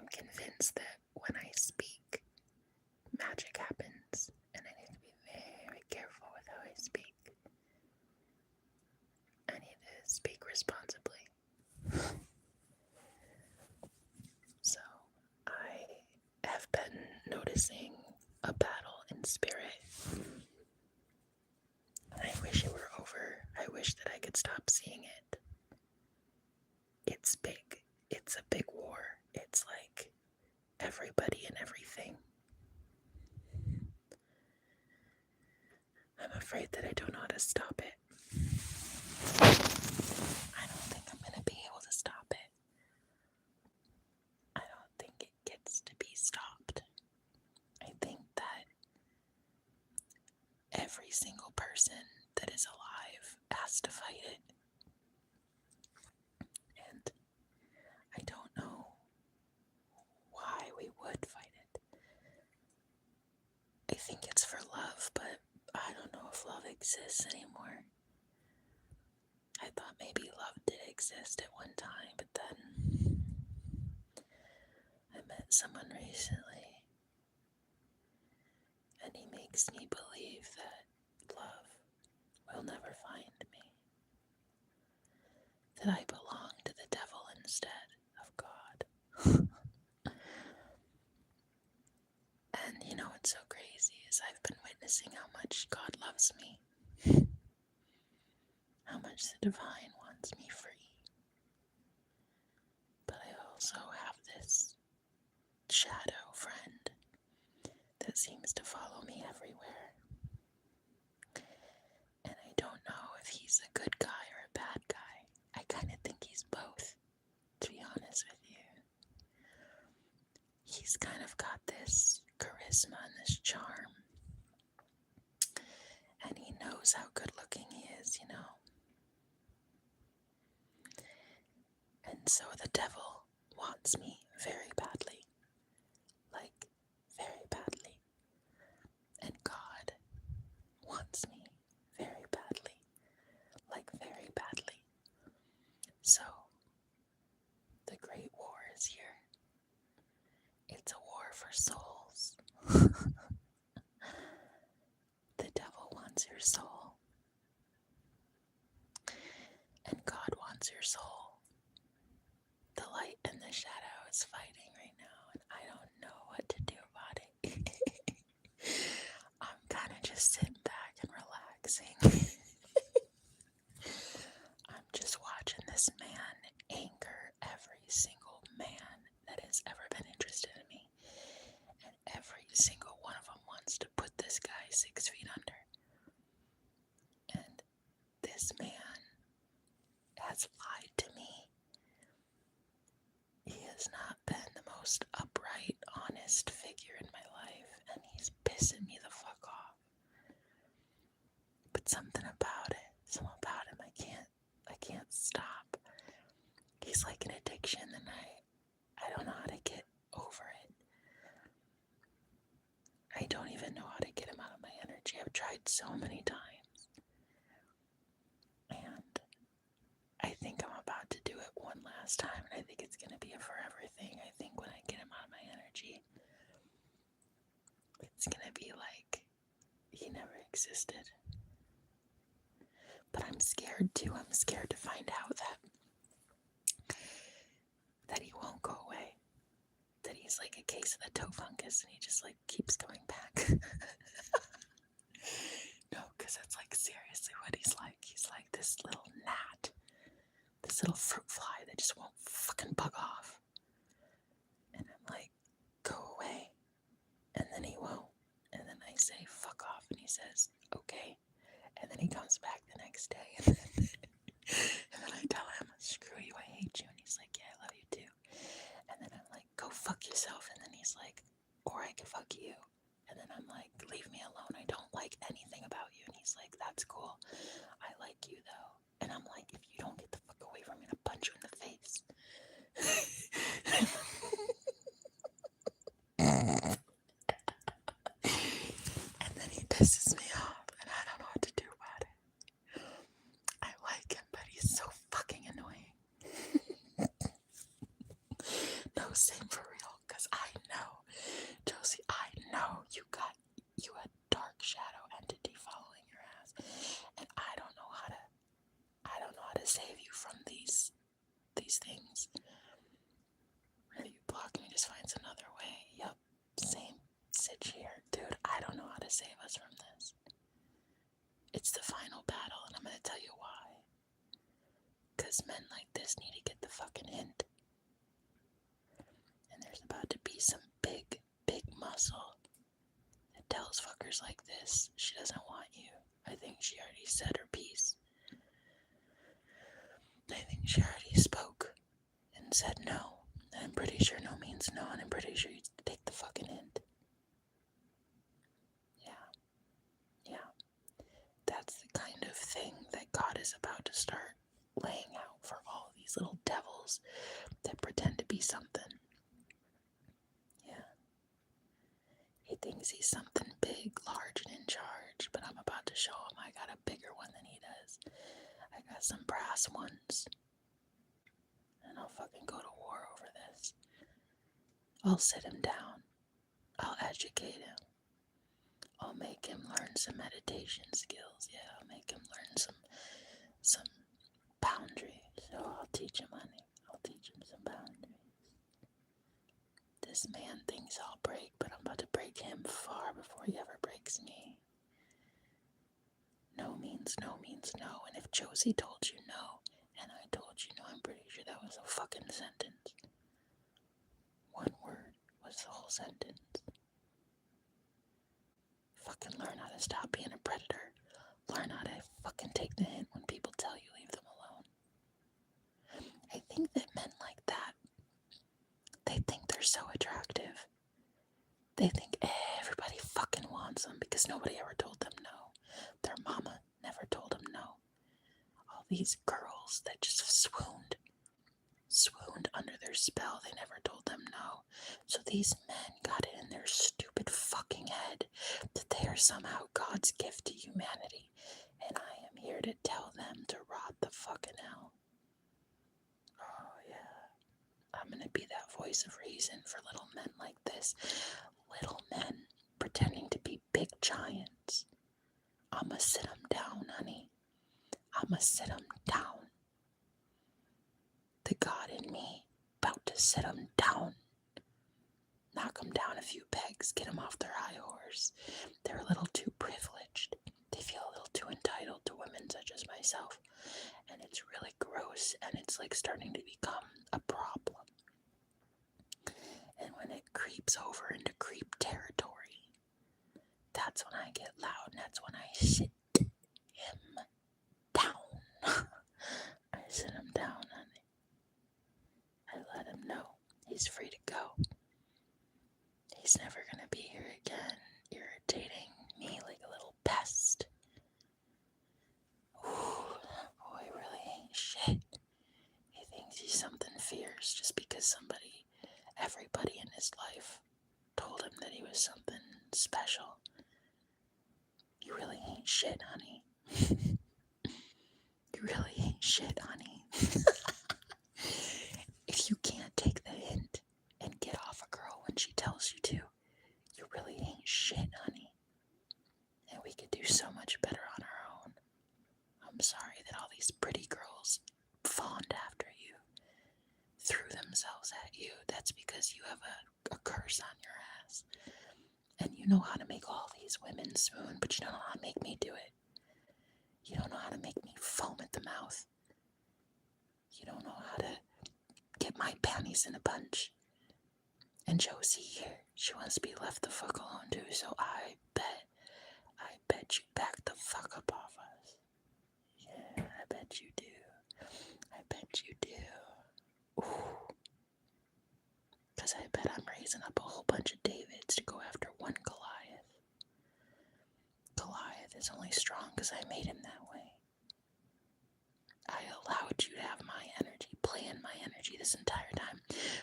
I'm convinced that when I speak, magic happens, and I need to be very careful with how I speak. I need to speak responsibly. So, I have been noticing a battle in spirit. I wish it were over. I wish that I could stop seeing it. It's big. It's a big war. It's like everybody and everything. I'm afraid that I don't know how to stop it. I don't think I'm going to be able to stop it. I don't think it gets to be stopped. I think that every single person that is alive has to fight it. And I don't know why we would fight it. I think it's for love, but I don't know if love exists anymore. I thought maybe love did exist at one time, but then I met someone recently, and he makes me believe that love will never find me. That I belong to the devil instead of God. And you know what's so crazy is I've been witnessing how much God loves me. How much the divine wants me free. But I also have this shadow friend that seems to follow me everywhere. And I don't know if he's a good guy or a bad guy. I kind of think he's both, to be honest with you. He's kind of got this charisma and this charm. And he knows how good looking he is, you know. And so the devil wants me very badly. Like, very badly. And God wants me very badly. Like, very badly. So, the great war is here. It's a war for souls. The devil wants your soul. And God wants your soul. The light and the shadow is fighting right now, and I don't know what to do about it. I'm kind of just sitting back and relaxing. I'm just watching this man anger every single man that has ever been interested in me. And every single one of them wants to put this guy 6 feet under. And this man has lied to me. He has not been the most upright, honest figure in my life, and he's pissing me the fuck off. But something about him, I can't stop. He's like an addiction, and I don't know how to get over it. I don't even know how to get him out of my energy. I've tried so many times. And I think I'm about to do it one last time, and I think it's going to be a forever thing. I think when I get him out of my energy, it's going to be like he never existed. But I'm scared too. I'm scared to find out that he won't go away. That he's like a case of the toe fungus, and he just like keeps going back. No, because it's like seriously what he's like. He's like this little gnat. This little fruit fly that just won't fucking bug off. And I'm like, go away. And then he won't. And then I say, fuck off. And he says, okay. And then he comes back the next day. And then I tell him, screw you, I hate you. And he's like, yeah, I love you too. And then I'm like, go fuck yourself. And then he's like, or I can fuck you. And then I'm like, leave me alone. I don't like anything about you. And he's like, that's cool. I like you though. And I'm like, if you don't get the fuck away from me, I'm gonna punch you in the face. And then he pisses me off, and I don't know what to do about it. I like him, but he's so fucking annoying. No, same for real. Because I know, Josie, I know you a dark shadow entity following your ass. And I don't know how to save you from these things. Whether you block me just finds another way. Yup, same sitch here. Dude, I don't know how to save us from this. It's the final battle, and I'm gonna tell you why. Because men like this need to get the fucking hint. And there's about to be some big muscle that tells fuckers like this she doesn't want you. I think she already said her piece. I think she already spoke and said no. And I'm pretty sure no means no, and I'm pretty sure you take the fucking hint. Yeah. That's the kind of thing that God is about to start laying out for all these little devils that pretend to be something. Yeah. He thinks he's something big, large, and in charge, but I'm about to show him I got a bigger one than he does. I got some brass ones. And I'll fucking go to war over this. I'll sit him down. I'll educate him. I'll make him learn some meditation skills. Yeah, I'll make him learn some boundaries. So I'll teach him, honey. I'll teach him some boundaries. This man thinks I'll break, but I'm about to break him far before he ever breaks me. No means no means no. And if Josie told you no, and I told you no, I'm pretty sure that was a fucking sentence. One word was the whole sentence. Fucking learn how to stop being a predator. Learn how to fucking take the hint when people tell you leave them alone. I think that men like that, they think they're so attractive. They think everybody fucking wants them because nobody ever told them no. Their mama never told them no. All these girls that just swooned under their spell, they never told them no. So these men got it in their stupid fucking head that they are somehow God's gift to humanity. And I am here to tell them to rot the fucking hell. Oh yeah. I'm gonna be that voice of reason for little men like this. Little men pretending to be big giants. I'ma sit them down, honey. I'ma sit them down. The God in me about to sit them down. Knock them down a few pegs, get them off their high horse. They're a little too privileged. They feel a little too entitled to women such as myself. And it's really gross, and it's like starting to become a problem. And when it creeps over into creep territory, that's when I get loud, and that's when I sit him down. I sit him down, honey. I let him know he's free to go. He's never gonna be here again, irritating me like a little pest. Ooh, boy really ain't shit. He thinks he's something fierce just because everybody in his life told him that he was something special. You really ain't shit, honey. You really ain't shit, honey. If you can't take the hint and get off a girl when she tells you to, you really ain't shit, honey. And we could do so much better on our own. I'm sorry that all these pretty girls fawned after you, threw themselves at you. That's because you have a curse on your ass. And you know how to make all these women swoon, but you don't know how to make me do it. You don't know how to make me foam at the mouth. You don't know how to get my panties in a bunch. And Josie here, she wants to be left the fuck alone too, so I bet you back the fuck up off us. Yeah, I bet you do. I bet you do. Ooh. Because I bet I'm raising up a whole bunch of Davids to go after one Goliath. Goliath is only strong because I made him that way. I allowed you to have my energy, play in my energy this entire time,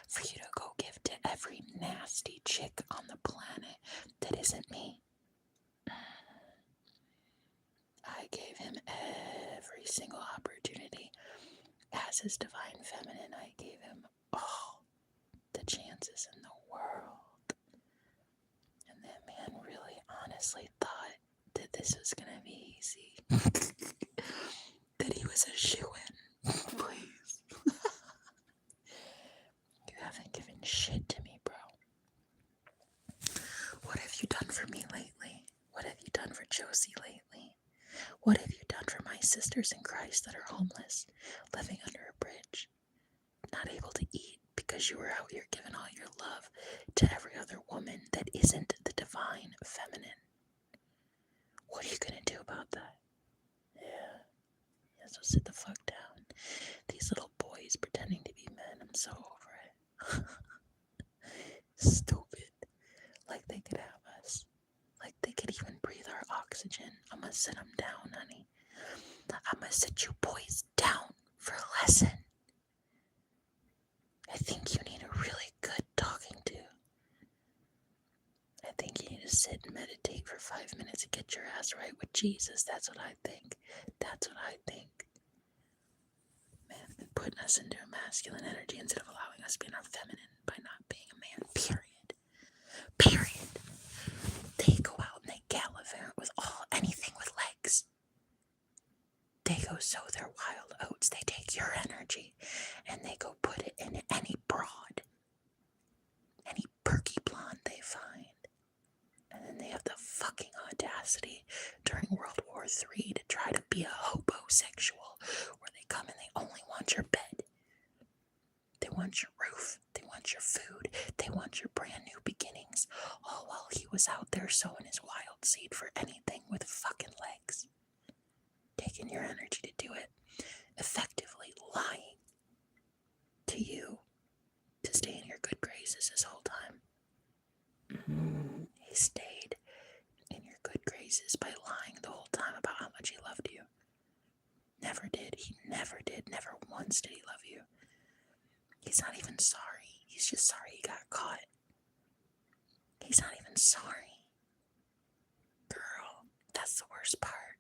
for you to go give to every nasty chick on the planet that isn't me. I gave him every single opportunity. As his divine feminine, I gave him all the chances in the world. honestly thought that this was gonna be easy. That he was a shoo-in. Please. You haven't given shit to me, bro. What have you done for me lately? What have you done for Josie lately? What have you done for my sisters in Christ that are homeless, living under a bridge, not able to eat because you were out here giving all your love to every other woman that isn't the divine feminine? What are you gonna do about that? Yeah, so sit the fuck down. These little boys pretending to be men, I'm so over it. Stupid. Like they could have us. Like they could even breathe our oxygen. I'm gonna sit them down, honey. I'm gonna sit you boys down for a lesson. I think you need a really good talking to. I think you need to sit and meditate for 5 minutes and get your ass right with Jesus. That's what I think. That's what I think. Man, putting us into a masculine energy instead of allowing us being our feminine by not being a man. Period. Period. They go out and they gallivant with anything with legs. They go sow their wild oats. They take your energy and they go put it in any broad, any perky blonde they find. And then they have the fucking audacity during World War III to try to be a hobosexual, where they come and they only want your bed. They want your roof. They want your food. They want your brand new beginnings. All while he was out there sowing his wild seed for anything with fucking legs. Taking your energy to do it. Effectively lying to you to stay in your good graces this whole time. He stayed in your good graces by lying the whole time about how much he loved you. Never did. He never did. Never once did he love you. He's not even sorry. He's just sorry he got caught. He's not even sorry. Girl, that's the worst part.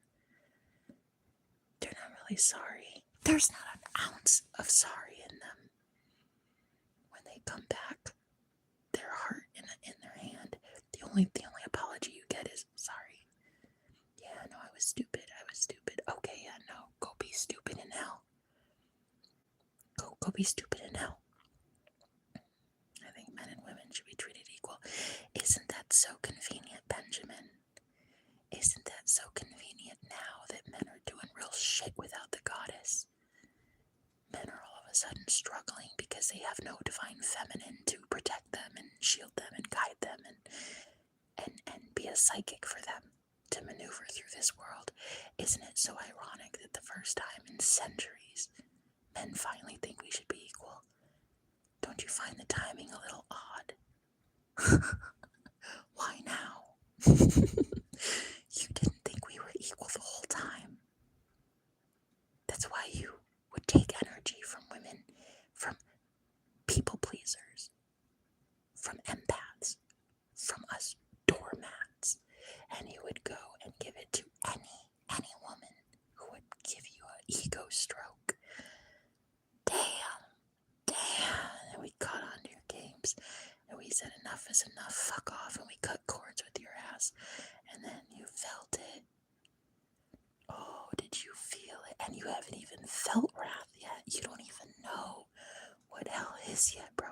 They're not really sorry. There's not an ounce of sorry in them. When they come back, their heart in their hand, the only apology you get is sorry. Yeah, no, I was stupid. Okay, yeah, no, go be stupid in hell. Go be stupid in hell. I think men and women should be treated equal. Isn't that so convenient, Benjamin? Isn't that so convenient now that men are doing real shit without the goddess? Men are all of a sudden struggling because they have no divine feminine to protect them and shield them and guide them and be a psychic for them to maneuver through this world. Isn't it so ironic that the first time in centuries men finally think we should be equal? Don't you find the timing a little odd? Why now? You didn't think we were equal the whole time. That's why you would take energy from women, from people pleasers, from empaths, from us doormats, and you would go and give it to any woman who would give you an ego stroke. Damn. And we caught on to your games, and we said enough is enough, fuck off, and we cut cords with your ass, and then you felt it. Oh, did you feel it? And you haven't even felt wrath yet. You don't even know what hell is yet, bro.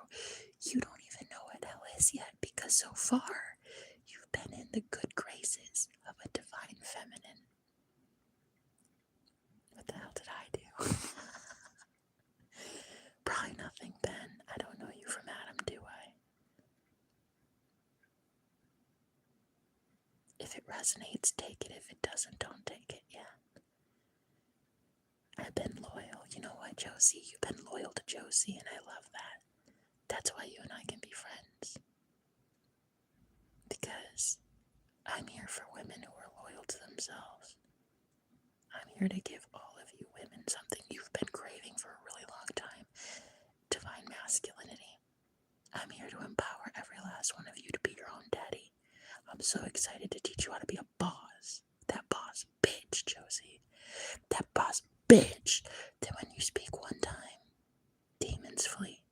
You don't even know what hell is yet, because so far you've been in the good graces of a divine feminine. What the hell did I do? Probably nothing, Ben. I don't know you from Adam, do I? If it resonates, take it. If it doesn't, don't take it, yeah. I've been loyal. You know what, Josie? You've been loyal to Josie, and I love that. That's why you and I can be friends. Because I'm here for women who are loyal to themselves. I'm here to give all of you women something you've been craving for a really long time. Divine masculinity. I'm here to empower every last one of you to be your own daddy. I'm so excited to teach you how to be a boss. That boss bitch, Josie. That boss bitch that when you speak one time, demons flee.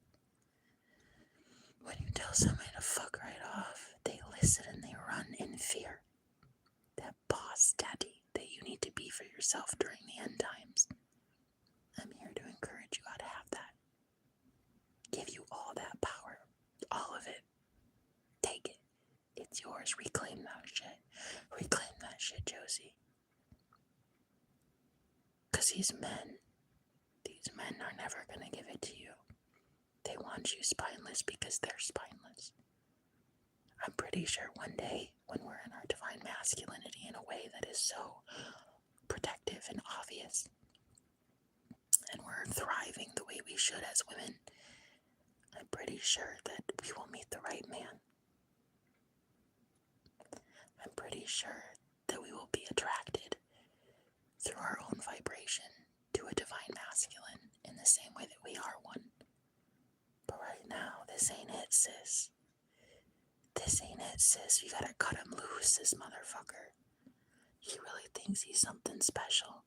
When you tell somebody to fuck right off, they listen and they run in fear. It's yours. Reclaim that shit. Reclaim that shit, Josie. Because these men are never going to give it to you. They want you spineless because they're spineless. I'm pretty sure one day, when we're in our divine masculinity in a way that is so protective and obvious, and we're thriving the way we should as women, I'm pretty sure that we will meet the right man. I'm pretty sure that we will be attracted through our own vibration to a divine masculine in the same way that we are one. But right now, this ain't it, sis. This ain't it, sis. You gotta cut him loose, this motherfucker. He really thinks he's something special.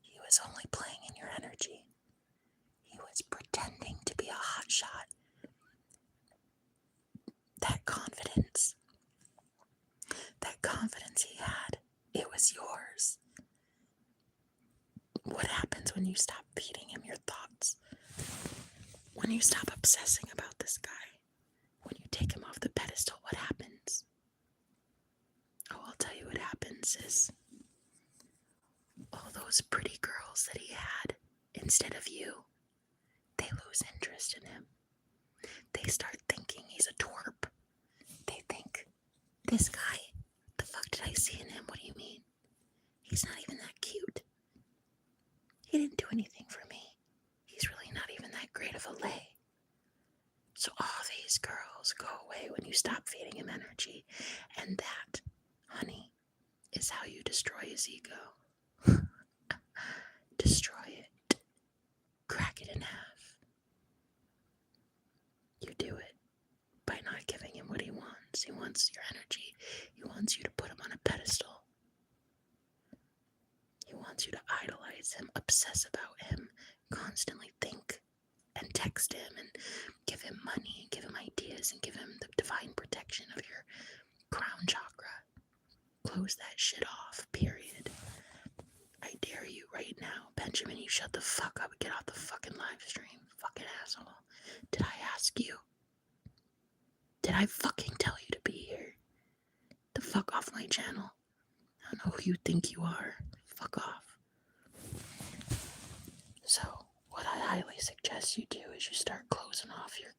He was only playing in your energy. He was pretending to be a hotshot. That confidence he had, it was yours. What happens when you stop feeding him your thoughts? When you stop obsessing about this guy? When you take him off the pedestal, what happens? Oh, I'll tell you what happens is all those pretty girls that he had instead of you, they lose interest in him. They start thinking he's a twerp. They think, this guy, the fuck did I see in him? What do you mean? He's not even that cute. He didn't do anything for me. He's really not even that great of a lay. So all these girls go away when you stop feeding him energy. And that, honey, is how you destroy his ego. Destroy it. Crack it in half. You do it by not giving him what he wants. He wants your energy. He wants you to put him on a pedestal. He wants you to idolize him, obsess about him, constantly think and text him and give him money and give him ideas and give him the divine protection of your crown chakra. Close that shit off, period. I dare you right now, Benjamin, you shut the fuck up and get off the fucking live stream. Fucking asshole. Did I ask you? Did I fucking tell you to be here? The fuck off my channel. I don't know who you think you are. Fuck off. So, what I highly suggest you do is you start closing off your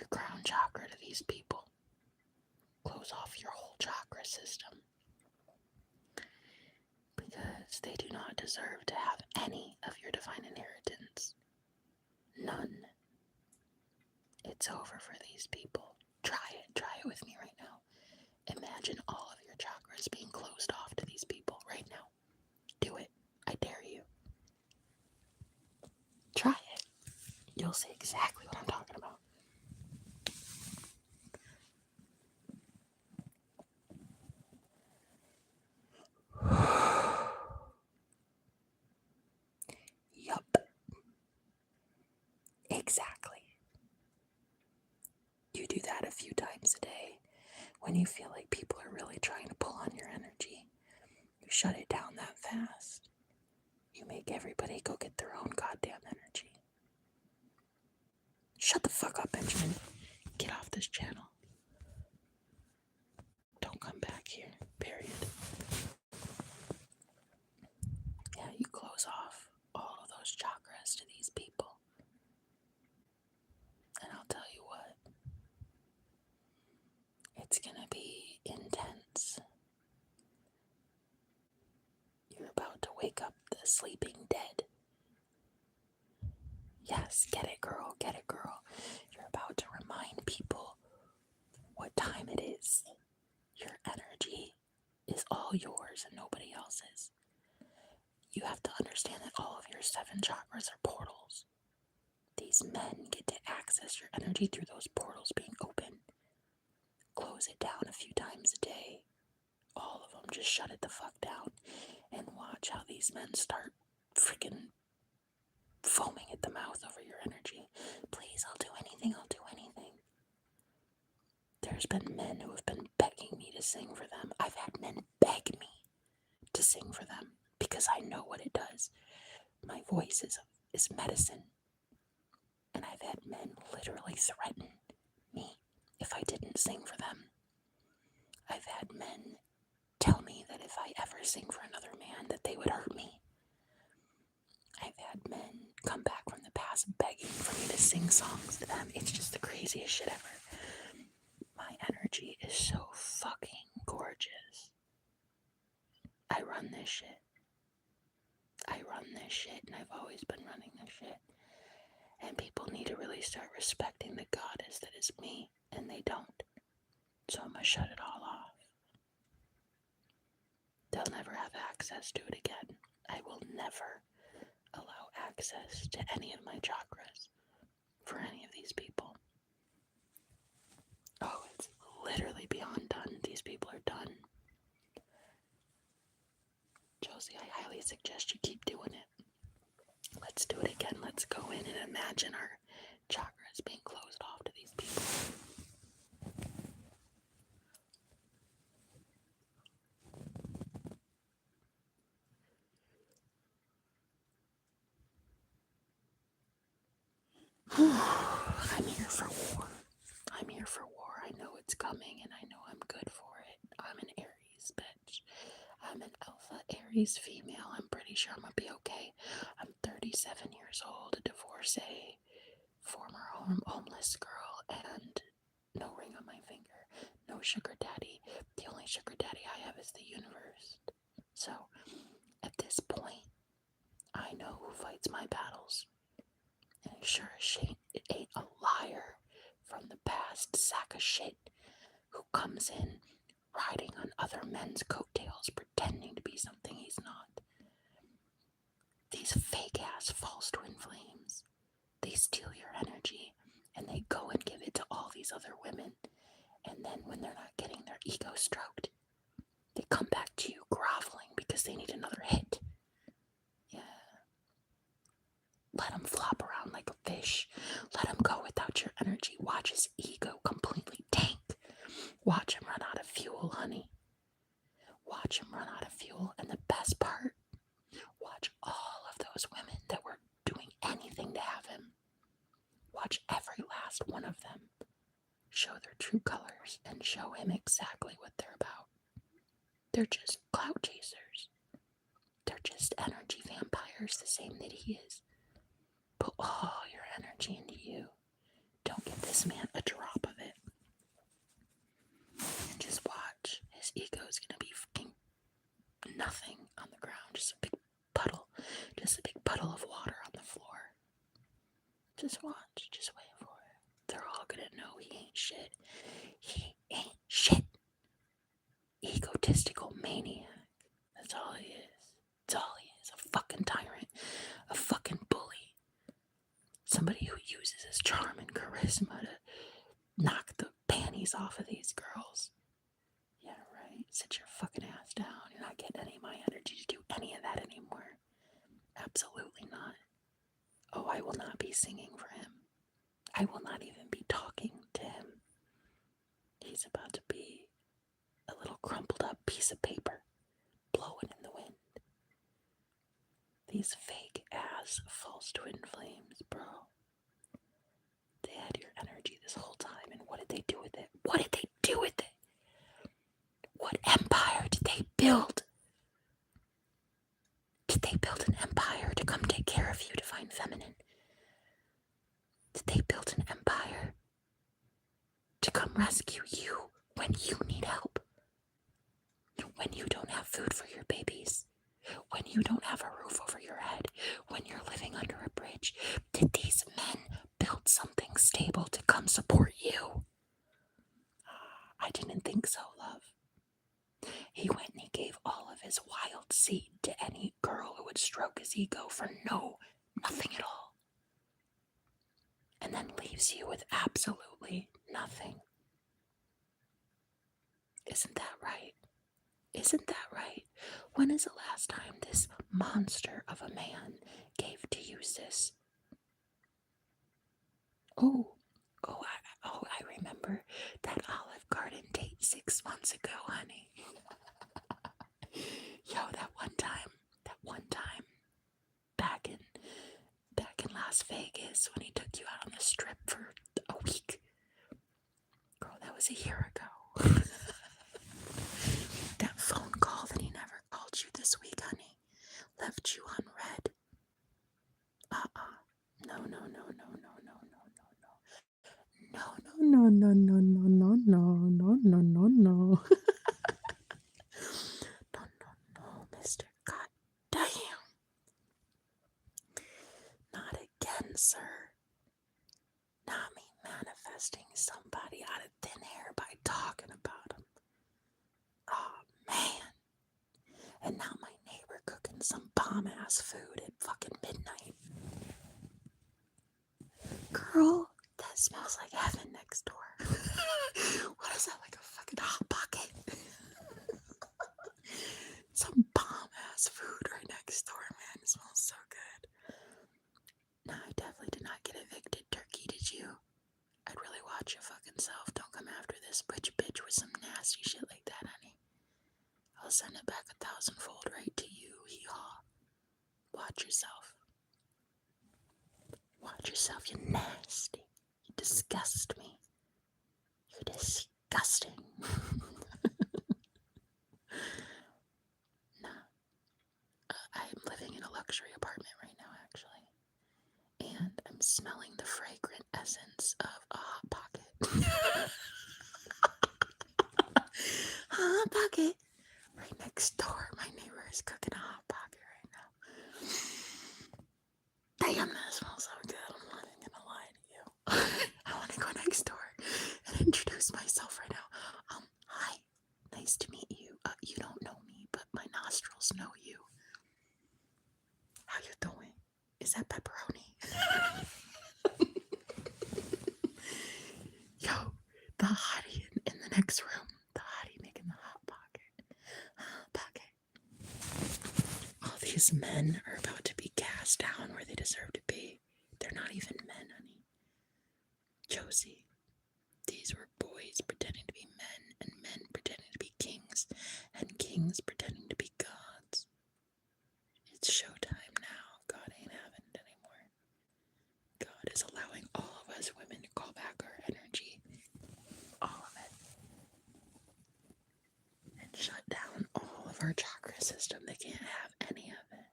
crown chakra to these people. Close off your whole chakra system. Because they do not deserve to have any of your divine inheritance. None. It's over for these people. Try it with me right now. Imagine all of your chakras being closed off to these people right now. Do it. I dare you. Try it. You'll see exactly what I'm talking about. Yup. Exactly. You do that a few times a day. When you feel like people are really trying to pull on your energy, you shut it down that fast. You make everybody go get their own goddamn energy. Shut the fuck up, Benjamin. Get off this channel. Don't come back here, period. Yeah, you close off all of those chakras to these people. And I'll tell you what, it's gonna be intense. You're about to wake up the sleeping dead. Yes, get it, girl, get it, girl. You're about to remind people what time it is. Your energy is all yours and nobody else's. You have to understand that all of your 7 chakras are portals. These men get to access your energy through those portals being open. Close it down a few times a day. All of them, just shut it the fuck down. And watch how these men start freaking foaming at the mouth over your energy. Please, I'll do anything, I'll do anything. There's been men who have been begging me to sing for them. I've had men beg me to sing for them because I know what it does. My voice is medicine. And I've had men literally threaten me if I didn't sing for them. had men tell me that if I ever sing for another man that they would hurt me. I've had men come back from the past begging for me to sing songs to them. It's just the craziest shit ever. My energy is so fucking gorgeous. I run this shit. And I've always been running this shit. And people need to really start respecting the goddess that is me, and they don't. So I'm gonna shut it all off. They'll never have access to it again. I will never allow access to any of my chakras for any of these people. Oh, it's literally beyond done. These people are done. Josie, I highly suggest you keep doing it. Let's do it again. Let's go in and imagine our chakras being closed off to these people. I'm here for war. I'm here for war. I know it's coming and I know I'm good for it. I'm an Aries bitch. I'm an alpha Aries female. I'm pretty sure I'm gonna be okay. I'm 37 years old, a divorcee, former homeless girl, and no ring on my finger. No sugar daddy. The only sugar daddy I have is the universe. So, at this point, I know who fights my battles. And sure as shit, it ain't a liar from the past sack of shit who comes in riding on other men's coattails pretending to be something he's not. These fake ass false twin flames, they steal your energy and they go and give it to all these other women, and then when they're not getting their ego stroked, they come back to you groveling because they need another hit. Yeah. Let him flop around like a fish. Let him go without your energy. Watch his ego completely tank. Watch him run out of fuel, honey. Watch him run out of fuel. And the best part, watch all of those women that were doing anything to have him. Watch every last one of them show their true colors and show him exactly what they're about. They're just clout chasers. They're just energy vampires, the same that he is. Put all your energy into you. Don't give this man a drop of it. And just watch. His ego is going to be fucking nothing on the ground. Just a big puddle. Just a big puddle of water on the floor. Just watch. Just wait for it. They're all going to know he ain't shit. He ain't shit. Egotistical maniac. That's all he is. That's all he is. A fucking tyrant. A fucking bully. Somebody who uses his charm and charisma to knock the panties off of these girls. Yeah, right. Sit your fucking ass down. You're not getting any of my energy to do any of that anymore. Absolutely not. Oh, I will not be singing for him. I will not even be talking to him. He's about to be a little crumpled up piece of paper blowing in the wind. These fake ass false twin flames, bro. They had your energy this whole time, and what did they do with it? What did they do with it? What empire did they build? Did they build an empire to come take care of you, divine feminine? Did they build an empire to come rescue you when you need help? When you don't have food for your babies? When you don't have a roof over your head? When you're living under a bridge? Did these men build something stable to come support you? I didn't think so, love. He went and he gave all of his wild seed to any girl who would stroke his ego for nothing at all. And then leaves you with absolutely nothing. Isn't that right? Isn't that right? When is the last time this monster of a man gave to you, sis? I remember that Olive Garden date 6 months ago, honey. Yo, that one time, back in Las Vegas when he took you out on the strip for a week. Girl, that was a year ago. And now my neighbor cooking some bomb-ass food at fucking midnight. Girl, that smells like heaven next door. What is that, like a fucking hot pocket? Some bomb-ass food right next door, man. It smells so good. No, I definitely did not get evicted, Turkey, did you? I'd really watch your fucking self. Don't come after this bitch with some nasty shit like that, honey. I'll send it back 1,000-fold right to you, hee-haw. Watch yourself. Watch yourself, you nasty. You disgust me. You're disgusting. Nah. I'm living in a luxury apartment right now, actually. And I'm smelling the fragrant essence of a Hot Pocket. Hot Pocket! Right next door, my neighbor is cooking a Hot Pocket right now. Damn, that smells so good. I'm not even gonna lie to you. I want to go next door and introduce myself right now. Hi. Nice to meet you. You don't know me, but my nostrils know you. How you doing? Is that pepperoni? Yo, the hottie in the next room. The hottie making the Hot Pocket. Hot Pocket. All these men are about to be cast down where they deserve to be. They're not even men, honey. Josie, these were boys pretending to be men, and men pretending to be kings, and kings pretending to be gods. It's showtime now. God ain't having it anymore. God is allowing all of us women to call back our energy. All of it. And shut down all of our chakra system. They can't have any of it.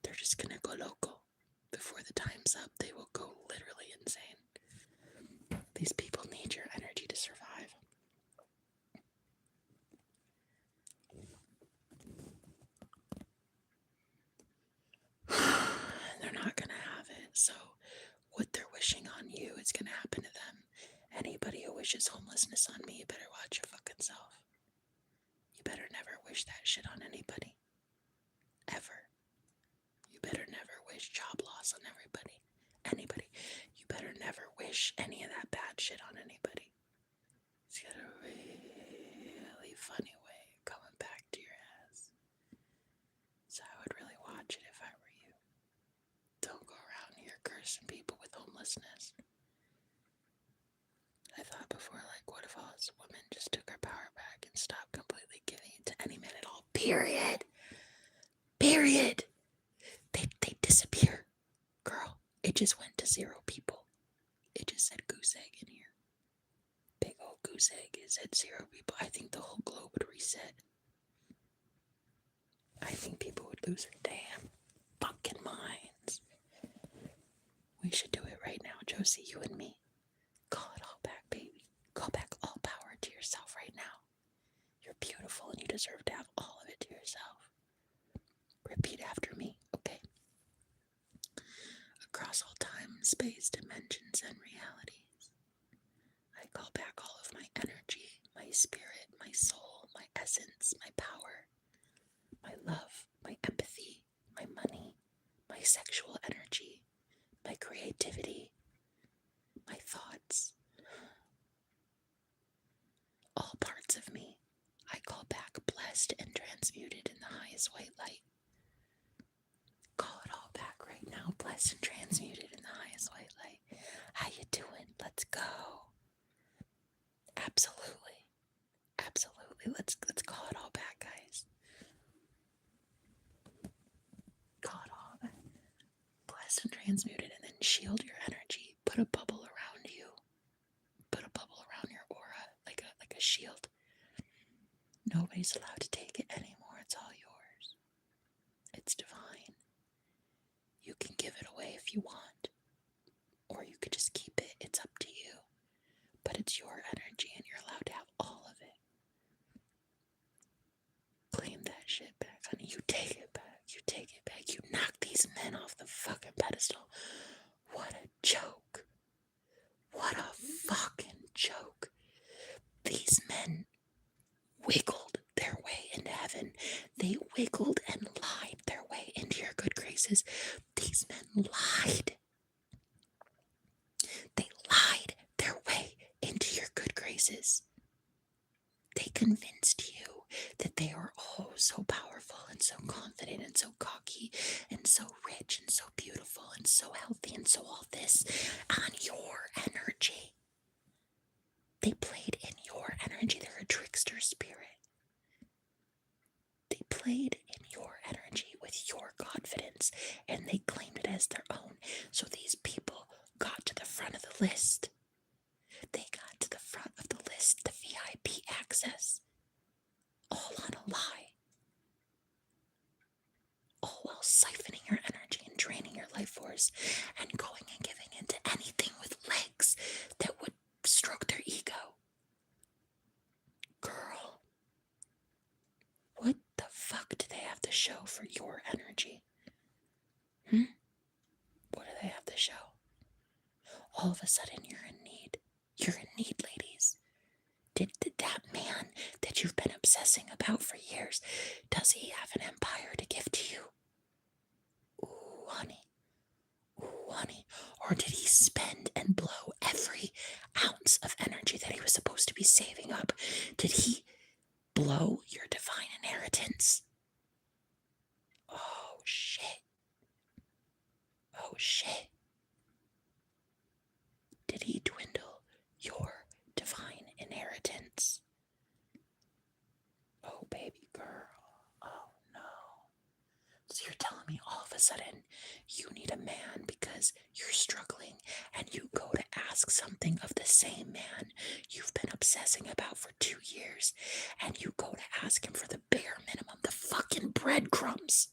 They're just gonna go loco. Before the time's up, they will go literally insane. These people need your energy to survive. They're not gonna have it. So what they're wishing on you is gonna happen to them. Anybody who wishes homelessness on me, you better watch your fucking self. You better never wish that shit on anybody. Ever. You better never wish job loss on everybody. Anybody. You better never wish any of that bad shit on anybody. It's got a really funny way of coming back to your ass. So I would really watch it if I were you. Don't go around here cursing people with homelessness. I thought before, like, what if all us women just took our power back and stopped completely giving it to any man at all? Period. Period. They disappear. Girl, it just went to 0 people. It just said goose egg in here. Big old goose egg. It said 0 people. I think the whole globe would reset. I think people would lose their damn fucking minds. We should do it right now, Josie, you and me. Call it all back, baby. Call back all power to yourself right now. You're beautiful and you deserve to have all of it to yourself. Repeat after me, okay? Across all time, space, dimensions, and realities, I call back all of my energy, my spirit, my soul, my essence, my power, my love, my empathy, my money, my sexual energy, my creativity, my thoughts, all parts of me. I call back blessed and transmuted in the highest white light. Call it all back right now, blessed and transmuted in the highest white light. How you doing? Let's go. Absolutely. Absolutely. Let's call it all back, guys. Call it all back. Blessed and transmuted, and then shield your energy. Put a bubble around you. Put a bubble around your aura, like a shield. Nobody's allowed to take it anymore. It's all yours. It's divine. You can give it away if you want, or you could just keep it. It's up to you. But it's your energy and you're allowed to have all of it. Claim that shit back, honey. You take it back. You take it back. You knock these men off the fucking pedestal. What a joke. What a fucking joke. These men wiggled their way into heaven. They wiggled and lied their way into your good graces. These men lied. They lied their way into your good graces. They convinced you that they are all so powerful and so confident and so cocky and so rich and so beautiful and so healthy and so all this on your energy. They played in your energy. They're a trickster spirit. They played in your energy with your confidence and they claimed it as their own. So these people got to the front of the list. They got to the front of the list, the VIP access, all on a lie. All while siphoning your energy and draining your life force and going and giving into anything with legs that would stroke their ego. Girl, what the fuck do they have to show for your energy? What do they have to show? All of a sudden you're in need. You're in need, ladies. Did that man that you've been obsessing about for years, does he have an empire to give to you? Ooh, honey. Ooh, honey. Or did he spend and blow every ounce of energy that he was supposed to be saving up? Did he blow your divine inheritance? Oh, shit. Oh, shit. Did he dwindle your divine inheritance? Oh, baby girl. Oh, no. So you're telling me all of a sudden you need a man because you're struggling and you go to ask something of the same man you've been obsessing about for 2 years and you go to ask him for the bare minimum, the fucking breadcrumbs.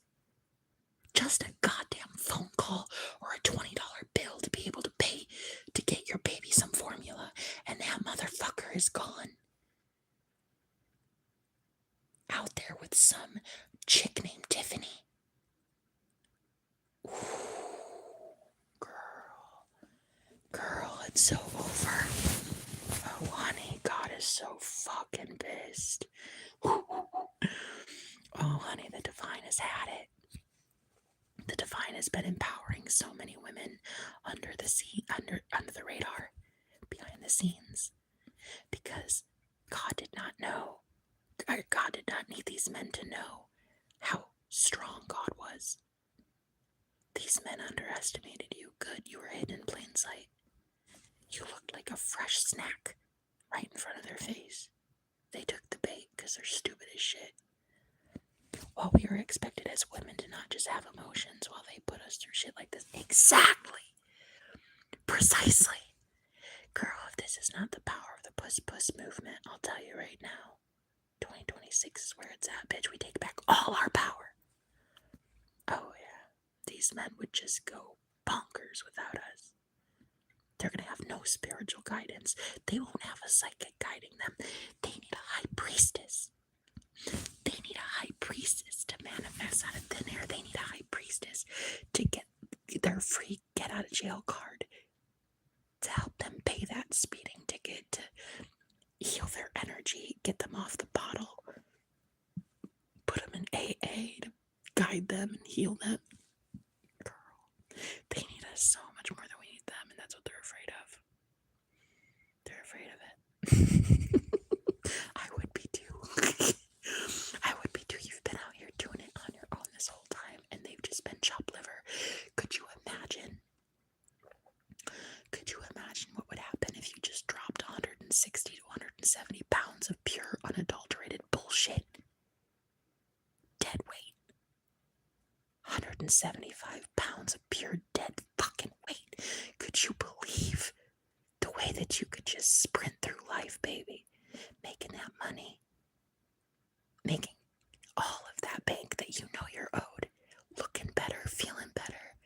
Just a goddamn phone call or a $20 bill to be able to pay to get your baby some formula, and that motherfucker is gone. Out there with some chick named Tiffany. Ooh, girl, it's so over. Oh, honey, God is so fucking pissed. Oh, honey, the divine has had it. The divine has been empowering so many women under the radar, behind the scenes, because God did not need these men to know how strong God was. These men underestimated you. Good, you were hidden in plain sight. You looked like a fresh snack right in front of their face. They took the bait because they're stupid as shit. While we are expected as women to not just have emotions while they put us through shit like this. Exactly. Precisely. Girl, if this is not the power of the puss movement, I'll tell you right now. 2026 is where it's at, bitch. We take back all our power. Oh, yeah. These men would just go bonkers without us. They're going to have no spiritual guidance. They won't have a psychic guiding them. They need a high priestess. They need a high priestess to manifest out of thin air. They need a high priestess to get their free get out of jail card, to help them pay that speeding ticket, to heal their energy, get them off the bottle, put them in AA to guide them and heal them. Girl, they need us so much more than we need them, and that's what they're afraid of. They're afraid of it. I would be too. I would be too. You've been out here doing it on your own this whole time, and they've just been chopped liver. Could you imagine? Could you imagine what would happen if you just dropped 160 to 170 pounds of pure, unadulterated bullshit? Dead weight. 175 pounds of pure dead fucking weight. Could you believe the way that you could just sprint through life, baby? Making that money. Making all of that bank that you know you're owed. Looking better, feeling better.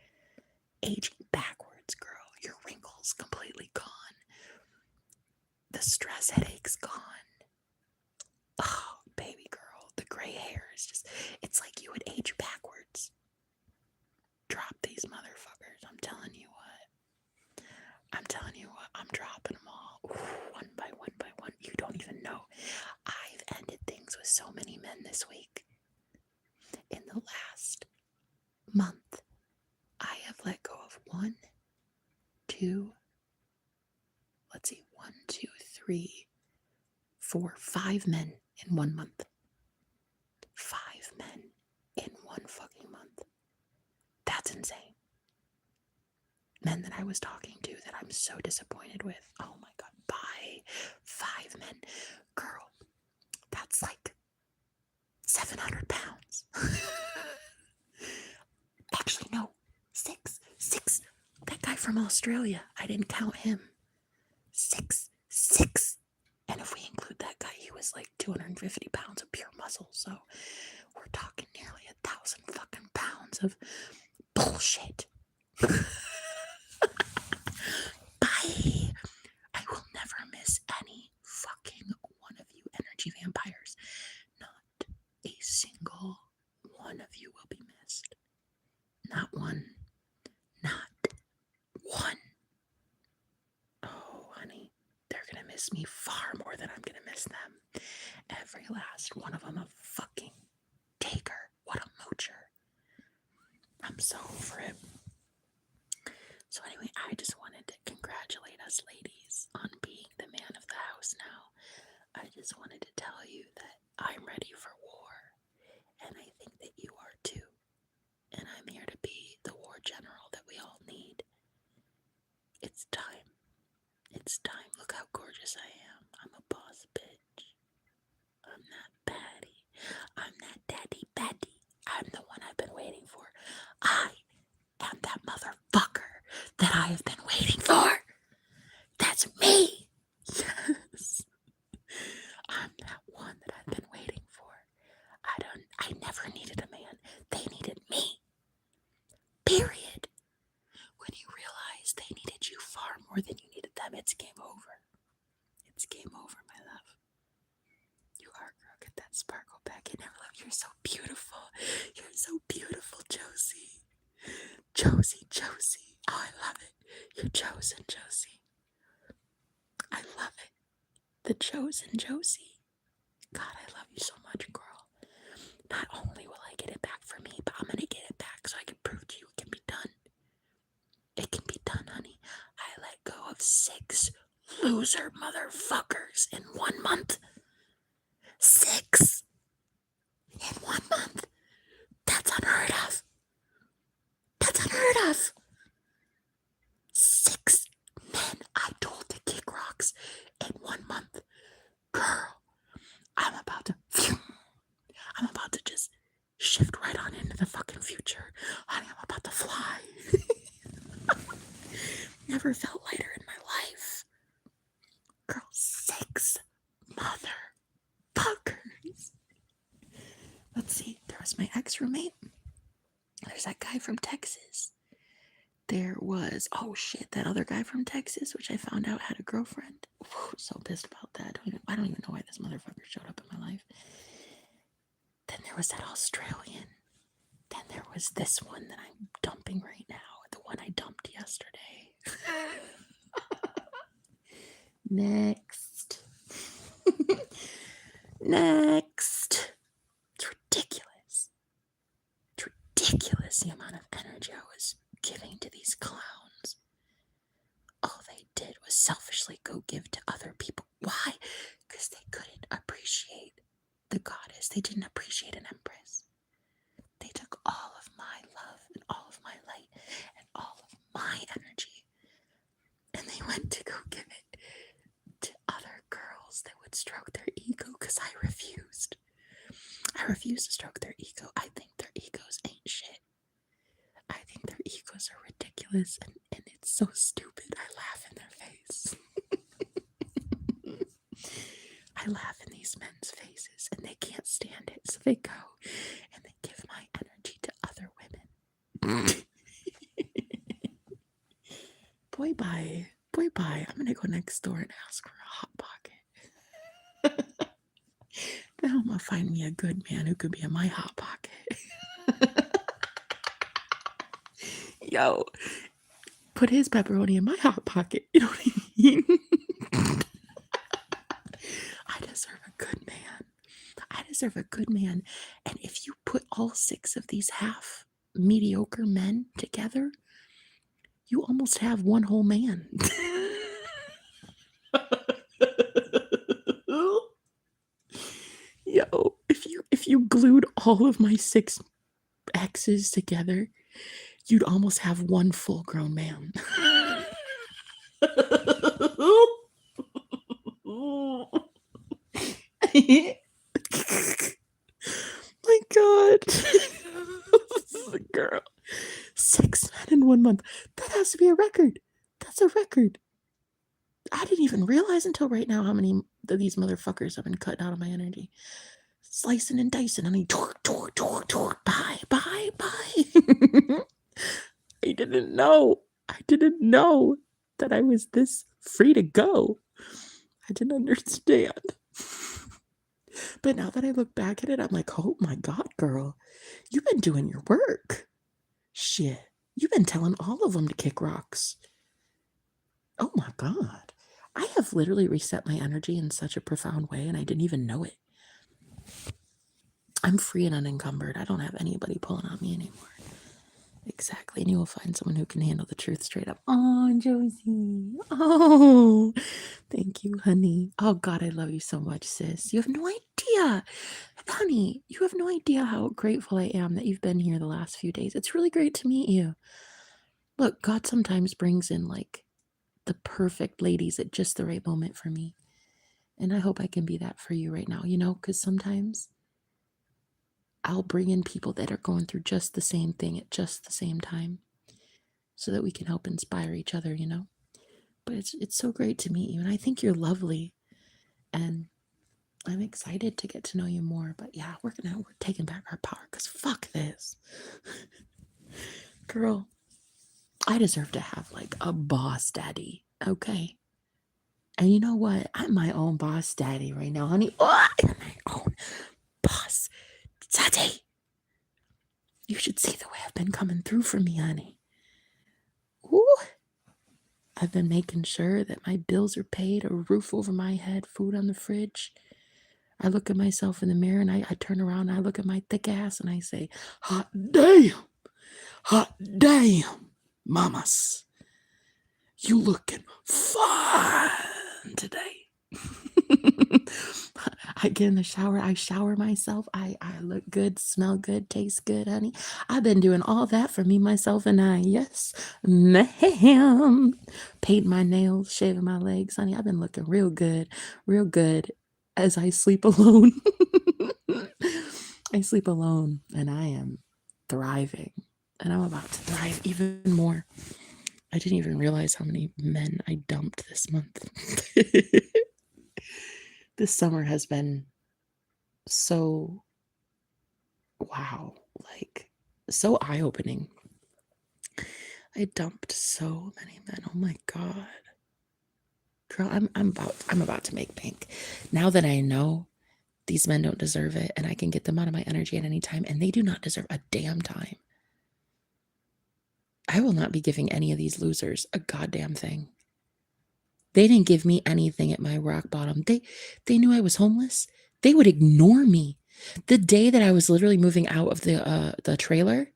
Aging backwards, girl. Your wrinkles completely gone. The stress headache's gone. Oh, baby girl. The gray hair is just, it's like you would age backwards. Drop these motherfuckers. I'm telling you what. I'm dropping them all. Ooh, one by one. You don't even know. I've ended things with so many men this week. the last month, I have let go of 5 men in 1 month. 5 men in 1 fucking month. That's insane. Men that I was talking to that I'm so disappointed with. Oh my God, bye. 5 men. Girl, that's like 700 pounds. Actually, no. 6. That guy from Australia, I didn't count him. 6. And if we include that guy, he was like 250 pounds of pure muscle. So we're talking nearly 1,000 fucking pounds of bullshit. Bye. I will never miss any fucking one of you energy vampires. Not a single one of you will be missed. Not one. Not one. Oh, honey, they're gonna miss me far more than I'm gonna miss them. Every last one of them a fucking taker. What a moocher. I'm so over it. So anyway, I just wanted to congratulate us ladies on being the man of the house now. I just wanted to tell you that I'm ready for war, and I think that you are too. And I'm here to be the war general that we all need. It's time. It's time. Look how gorgeous I am. I'm a boss bitch. I'm that baddie. I'm that daddy baddie. I'm the one I've been waiting for. I am that motherfucker that I have been waiting for. That's me. Yes. I'm that one that I've been waiting for. I never needed a man. They needed me. Period. When you realize they needed you far more than you needed them, it's game over. It's game over, my love. You are, girl. Get that sparkle back in. I love you. You're so beautiful. You're so beautiful, Josie. Josie. Oh, I love it. You're chosen, Josie. I love it. The chosen Josie. God, I love you so much, girl. Not only will I get it back for me, but I'm going to get it back so I can prove to you it can be done. It can be done, honey. I let go of 6 loser motherfuckers in 1 month. 6 in 1 month. That's unheard of. That's unheard of. 6 men I told to kick rocks in 1 month. Girl, I'm about to just shift right on into the fucking future. Honey, I'm about to fly. Never felt lighter in my life. Girl, 6 motherfuckers. Let's see. There was my ex-roommate. There's that guy from Texas. There was, oh shit, that other guy from Texas, which I found out had a girlfriend. Whew, so pissed about that. I don't even know why this motherfucker showed up in my life. Then there was that Australian. Then there was this one that I'm dumping right now. The one I dumped yesterday. Next. Next. It's ridiculous. It's ridiculous the amount of energy I was giving to these clowns. All they did was selfishly go give to other people. Why? Because they couldn't appreciate the goddess. They didn't appreciate an empress. They took all of my love and all of my light and all of my energy, and they went to go give it to other girls that would stroke their ego, because I refused. I refuse to stroke their ego. I think their egos ain't shit. I think their egos are ridiculous, and it's so stupid. I laugh in their face. I laugh in these men's faces, and they can't stand it, so they go and they give my energy to other women. Boy, bye. I'm gonna go next door and ask for a hot pocket. Then I'm gonna find me a good man who could be in my hot pocket. Yo, put his pepperoni in my hot pocket. You know what I mean? I deserve a good man. I deserve a good man. And if you put all 6 of these half mediocre men together, you almost have one whole man. Yo, if you glued all of my 6 exes together, you'd almost have one full grown man. My God. Girl. 6 men in 1 month. That has to be a record. That's a record. I didn't even realize until right now how many of these motherfuckers have been cutting out of my energy. Slicing and dicing. I mean, torque, bye. I didn't know. I didn't know that I was this free to go. I didn't understand. But now that I look back at it, I'm like, oh my God, girl, you've been doing your work. Shit, you've been telling all of them to kick rocks. Oh my God. I have literally reset my energy in such a profound way, and I didn't even know it. I'm free and unencumbered. I don't have anybody pulling on me anymore. Exactly. And you will find someone who can handle the truth straight up. Oh, Josie. Oh, thank you, honey. Oh, God, I love you so much, sis. You have no idea. Honey, you have no idea how grateful I am that you've been here the last few days. It's really great to meet you. Look, God sometimes brings in like the perfect ladies at just the right moment for me. And I hope I can be that for you right now, because sometimes I'll bring in people that are going through just the same thing at just the same time so that we can help inspire each other, But it's so great to meet you, and I think you're lovely, and I'm excited to get to know you more. But yeah, we're taking back our power, because fuck this. Girl, I deserve to have like a boss daddy, okay? And you know what? I'm my own boss daddy right now, honey. Oh, I'm my own boss daddy. You should see the way I've been coming through for me, honey. Ooh. I've been making sure that my bills are paid, a roof over my head, food on the fridge. I look at myself in the mirror and I turn around and I look at my thick ass and I say, hot damn, mamas. You looking fine today. I get in the shower, I shower myself, I look good, smell good, taste good, honey. I've been doing all that for me, myself, and I. Yes, ma'am. Paint my nails, shaving my legs, honey. I've been looking real good as I sleep alone. I sleep alone and I am thriving, and I'm about to thrive even more. I didn't even realize how many men I dumped this month. This summer has been so, wow, like so eye-opening. I dumped so many men. Oh my God. Girl, I'm about to make bank. Now that I know these men don't deserve it and I can get them out of my energy at any time, and they do not deserve a damn time. I will not be giving any of these losers a goddamn thing. They didn't give me anything at my rock bottom. They knew I was homeless. They would ignore me. The day that I was literally moving out of the trailer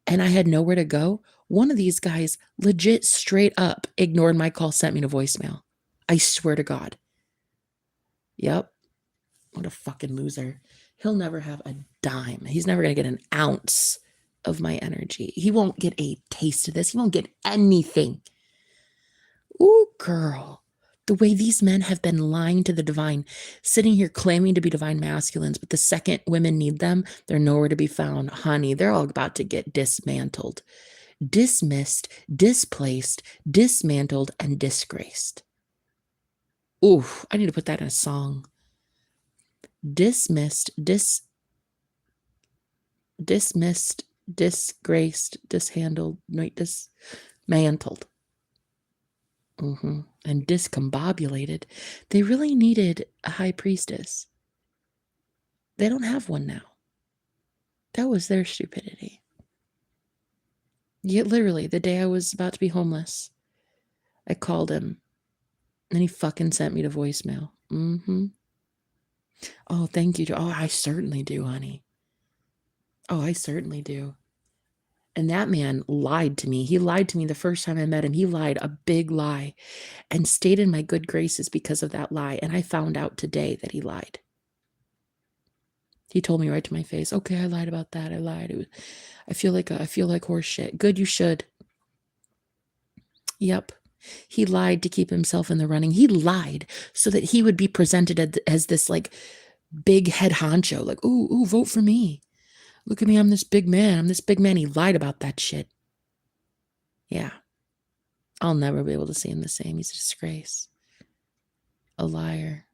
and I had nowhere to go, one of these guys legit straight up ignored my call, sent me to voicemail. I swear to God. Yep. What a fucking loser. He'll never have a dime. He's never going to get an ounce of my energy. He won't get a taste of this. He won't get anything. Ooh, girl. The way these men have been lying to the divine, sitting here claiming to be divine masculines, but the second women need them, they're nowhere to be found. Honey, they're all about to get dismantled, dismissed, displaced, dismantled, and disgraced. Ooh, I need to put that in a song. Dismissed, disgraced, dishandled, dismantled. And discombobulated. They really needed a high priestess. They don't have one now. That was their stupidity. Yet literally, the day I was about to be homeless, I called him and he fucking sent me to voicemail. Oh, thank you. Oh, I certainly do, honey. Oh, I certainly do. And that man lied to me. He lied to me the first time I met him. He lied a big lie and stayed in my good graces because of that lie. And I found out today that he lied. He told me right to my face, okay, I lied about that. I lied. I feel like horse shit. Good, you should. Yep. He lied to keep himself in the running. He lied so that he would be presented as this like big head honcho, like, ooh, vote for me. Look at me, I'm this big man. I'm this big man. He lied about that shit. Yeah. I'll never be able to see him the same. He's a disgrace. A liar.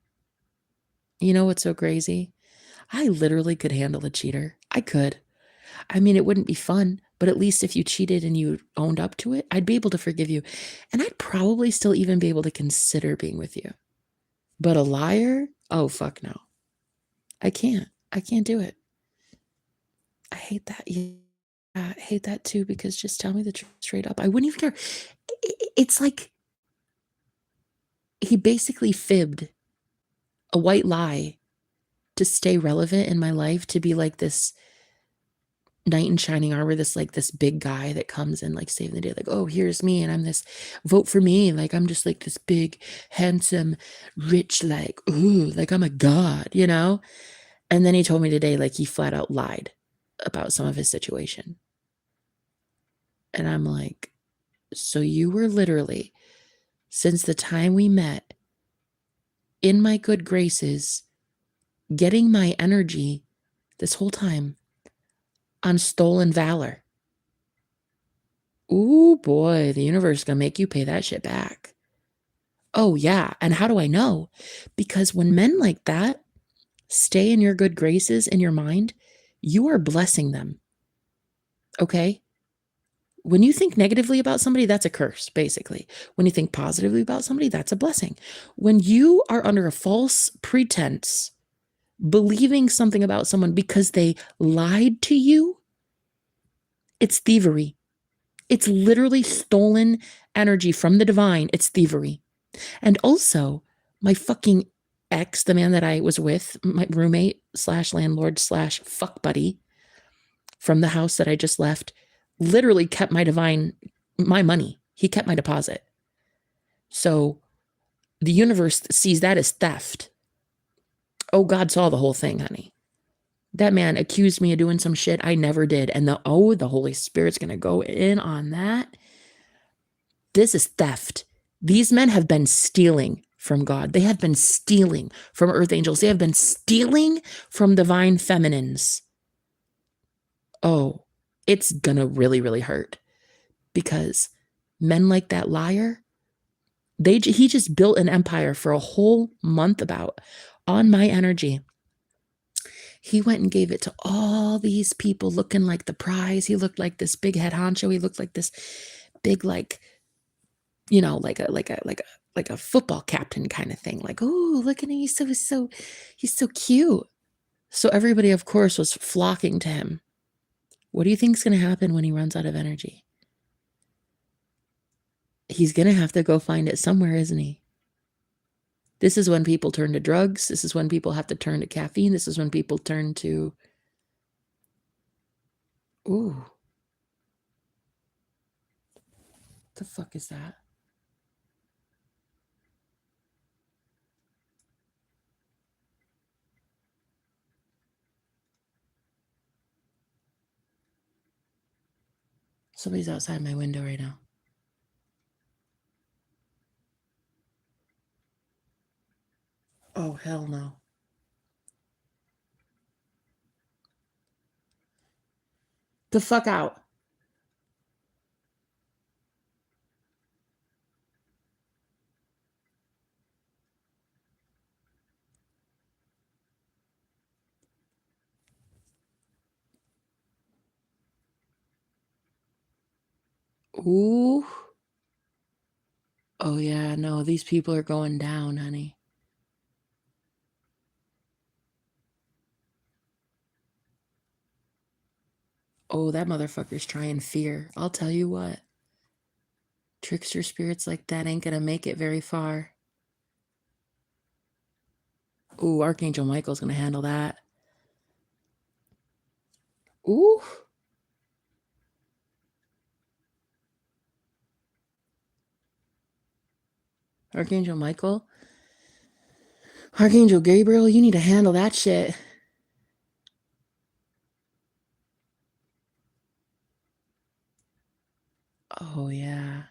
You know what's so crazy? I literally could handle a cheater. I could. I mean, it wouldn't be fun, but at least if you cheated and you owned up to it, I'd be able to forgive you. And I'd probably still even be able to consider being with you. But a liar? Oh, fuck no. I can't. I can't do it. I hate that. Yeah, I hate that too, because just tell me the truth straight up. I wouldn't even care. It's like he basically fibbed a white lie to stay relevant in my life, to be like this knight in shining armor, this big guy that comes in like saving the day, like, oh, here's me, and I'm this, vote for me, like I'm just like this big, handsome, rich, like, ooh, like I'm a god, you know? And then he told me today, like, he flat out lied about some of his situation. And I'm like, so you were literally, since the time we met, in my good graces, getting my energy this whole time on stolen valor. Ooh, boy, the universe is going to make you pay that shit back. Oh, yeah. And how do I know? Because when men like that stay in your good graces in your mind, you are blessing them. Okay? When you think negatively about somebody, that's a curse, basically. When you think positively about somebody, that's a blessing. When you are under a false pretense, believing something about someone because they lied to you, it's thievery. It's literally stolen energy from the divine. It's thievery. And also, my fucking ex, the man that I was with, my roommate slash landlord slash fuck buddy from the house that I just left, literally kept my money. He kept my deposit. So the universe sees that as theft. Oh, God saw the whole thing, honey. That man accused me of doing some shit I never did. And the Holy Spirit's going to go in on that. This is theft. These men have been stealing from God. They have been stealing from earth angels. They have been stealing from divine feminines. Oh, it's going to really, really hurt, because men like that liar, he just built an empire for a whole month on my energy. He went and gave it to all these people looking like the prize. He looked like this big head honcho. He looked like this big, like, like a football captain kind of thing. Like, oh, look at him. He's so cute. So everybody, of course, was flocking to him. What do you think is going to happen when he runs out of energy? He's going to have to go find it somewhere, isn't he? This is when people turn to drugs. This is when people have to turn to caffeine. This is when people turn to, ooh, the fuck is that? Somebody's outside my window right now. Oh, hell no. The fuck out. Ooh. Oh, yeah, no, these people are going down, honey. Oh, that motherfucker's trying fear. I'll tell you what. Trickster spirits like that ain't gonna make it very far. Ooh, Archangel Michael's going to handle that. Ooh. Archangel Michael. Archangel Gabriel, you need to handle that shit. Oh, yeah.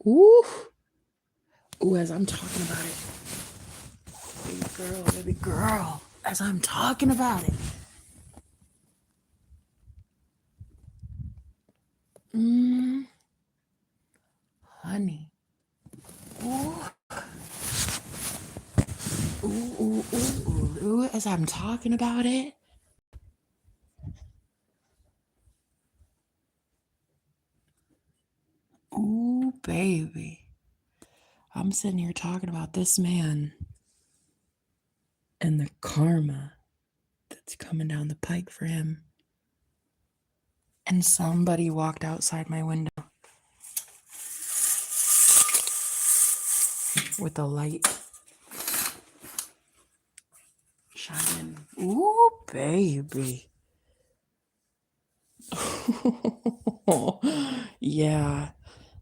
Ooh. Ooh, as I'm talking about it. Baby girl, as I'm talking about it. Honey. Ooh. Ooh, as I'm talking about it. Ooh, baby. I'm sitting here talking about this man and the karma that's coming down the pike for him. And somebody walked outside my window with a light shining. Ooh, baby. Yeah.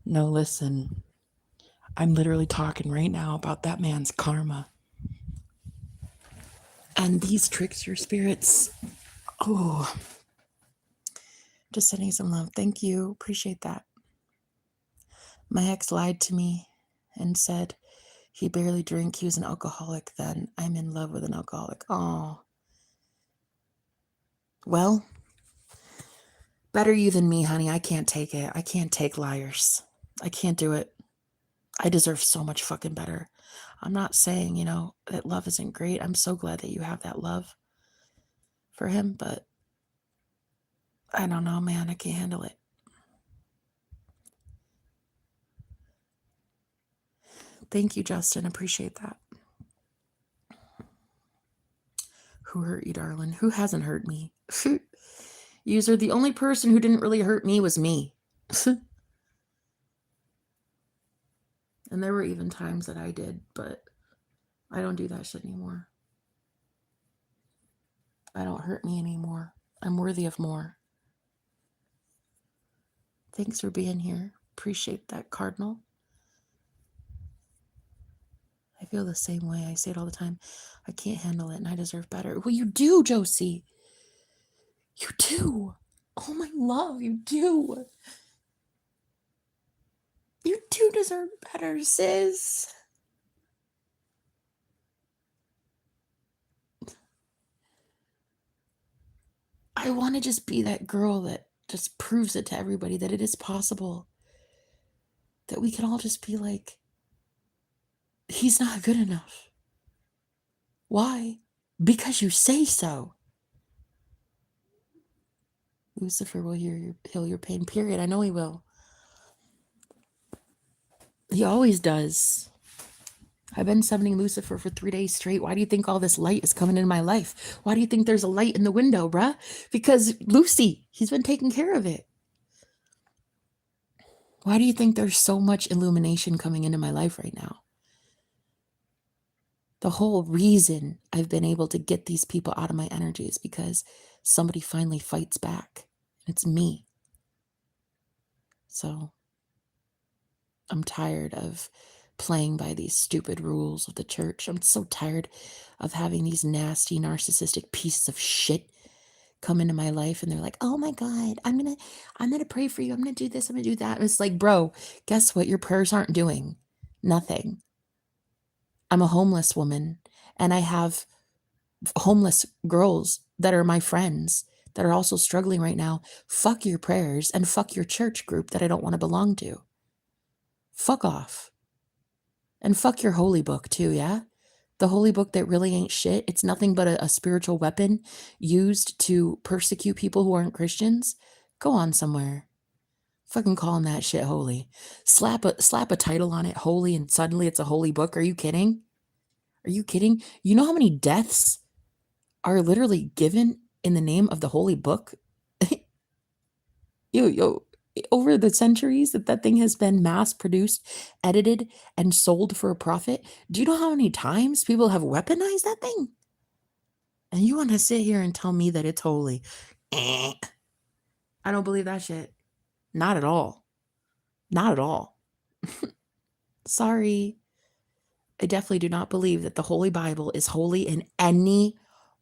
No, listen. I'm literally talking right now about that man's karma. And these trickster spirits. Oh, just sending some love. Thank you. Appreciate that. My ex lied to me and said he barely drank. He was an alcoholic then. I'm in love with an alcoholic. Oh. Well, better you than me, honey. I can't take it. I can't take liars. I can't do it. I deserve so much fucking better. I'm not saying, that love isn't great. I'm so glad that you have that love for him, but I don't know, man. I can't handle it. Thank you, Justin. Appreciate that. Who hurt you, darling? Who hasn't hurt me? User, the only person who didn't really hurt me was me. And there were even times that I did, but I don't do that shit anymore. I don't hurt me anymore. I'm worthy of more. Thanks for being here. Appreciate that, Cardinal. I feel the same way. I say it all the time. I can't handle it and I deserve better. Well, you do, Josie. You do. Oh, my love, you do. You do deserve better, sis. I want to just be that girl that just proves it to everybody that it is possible. That we can all just be like, he's not good enough. Why? Because you say so. Lucifer will heal your pain, period. I know he will. He always does. I've been summoning Lucifer for 3 days straight. Why do you think all this light is coming in my life? Why do you think there's a light in the window, bruh? Because Lucy, he's been taking care of it. Why do you think there's so much illumination coming into my life right now? The whole reason I've been able to get these people out of my energy is because somebody finally fights back. It's me. So I'm tired of playing by these stupid rules of the church. I'm so tired of having these nasty, narcissistic pieces of shit come into my life and they're like, oh my God, I'm gonna pray for you. I'm gonna do this, I'm gonna do that. And it's like, bro, guess what? Your prayers aren't doing nothing. I'm a homeless woman and I have homeless girls that are my friends that are also struggling right now. Fuck your prayers and fuck your church group that I don't want to belong to. Fuck off. And fuck your holy book too, yeah? The holy book that really ain't shit. It's nothing but a spiritual weapon used to persecute people who aren't Christians. Go on somewhere. Fucking calling that shit holy. Slap a title on it, holy, and suddenly it's a holy book. Are you kidding? Are you kidding? You know how many deaths are literally given in the name of the holy book? Yo, over the centuries that thing has been mass produced, edited, and sold for a profit? Do you know how many times people have weaponized that thing? And you want to sit here and tell me that it's holy? Eh. I don't believe that shit. Not at all. Not at all. Sorry. I definitely do not believe that the Holy Bible is holy in any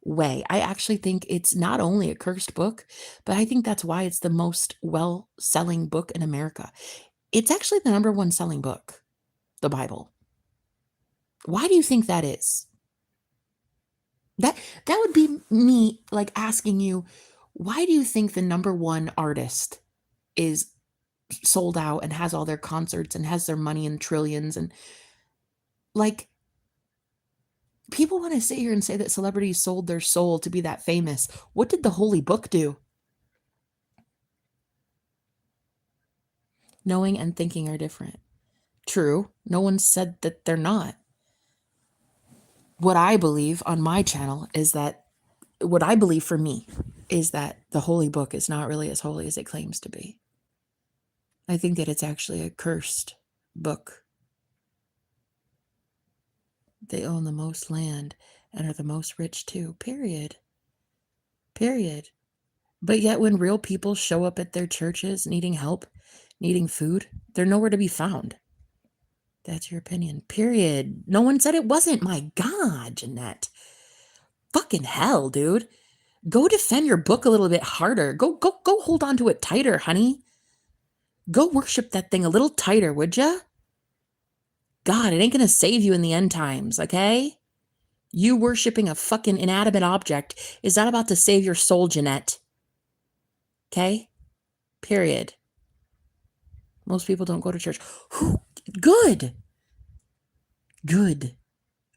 way. I actually think it's not only a cursed book, but I think that's why it's the most well-selling book in America. It's actually the number one selling book, the Bible. Why do you think that is? That that would be me like asking you, why do you think the number one artist is sold out and has all their concerts and has their money in trillions and like people want to sit here and say that celebrities sold their soul to be that famous. What did the Holy Book do? Knowing and thinking are different. True. No one said that they're not. What I believe on my channel is that what I believe for me is that the Holy Book is not really as holy as it claims to be. I think that it's actually a cursed book. They own the most land and are the most rich too. Period. Period. But yet, when real people show up at their churches needing help, needing food, they're nowhere to be found. That's your opinion. Period. No one said it wasn't. My God, Jeanette. Fucking hell, dude. Go defend your book a little bit harder. Go hold on to it tighter, honey. Go worship that thing a little tighter, would ya? God, it ain't gonna save you in the end times, okay? You worshiping a fucking inanimate object is not about to save your soul, Jeanette. Okay? Period. Most people don't go to church. Good. Good.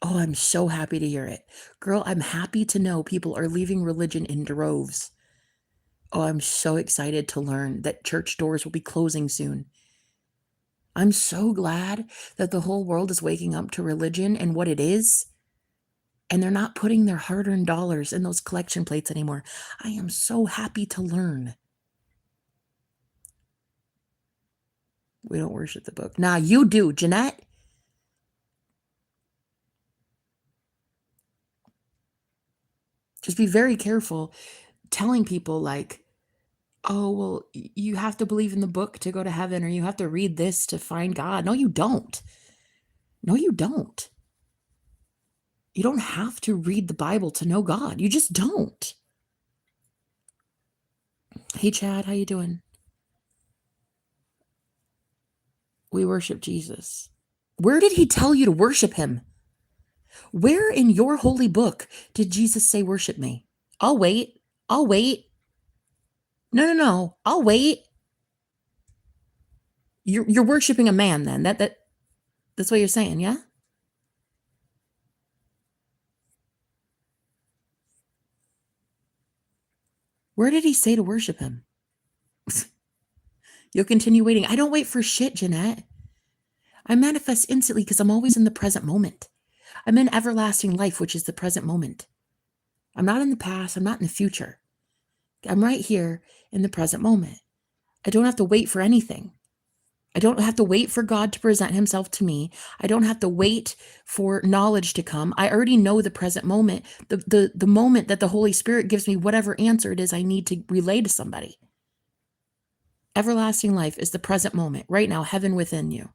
Oh, I'm so happy to hear it. Girl, I'm happy to know people are leaving religion in droves. Oh, I'm so excited to learn that church doors will be closing soon. I'm so glad that the whole world is waking up to religion and what it is, and they're not putting their hard-earned dollars in those collection plates anymore. I am so happy to learn. We don't worship the book. Nah, you do, Jeanette. Just be very careful telling people like, oh, well, you have to believe in the book to go to heaven, or you have to read this to find God. No, you don't. No, you don't. You don't have to read the Bible to know God. You just don't. Hey, Chad, how you doing? We worship Jesus. Where did he tell you to worship him? Where in your holy book did Jesus say, worship me? I'll wait. I'll wait. No. I'll wait. You're worshiping a man then. That's what you're saying, yeah? Where did he say to worship him? You'll continue waiting. I don't wait for shit, Jeanette. I manifest instantly because I'm always in the present moment. I'm in everlasting life, which is the present moment. I'm not in the past. I'm not in the future. I'm right here in the present moment. I don't have to wait for anything. I don't have to wait for God to present himself to me. I don't have to wait for knowledge to come. I already know the present moment, the moment that the Holy Spirit gives me whatever answer it is I need to relay to somebody. Everlasting life is the present moment, right now, heaven within you.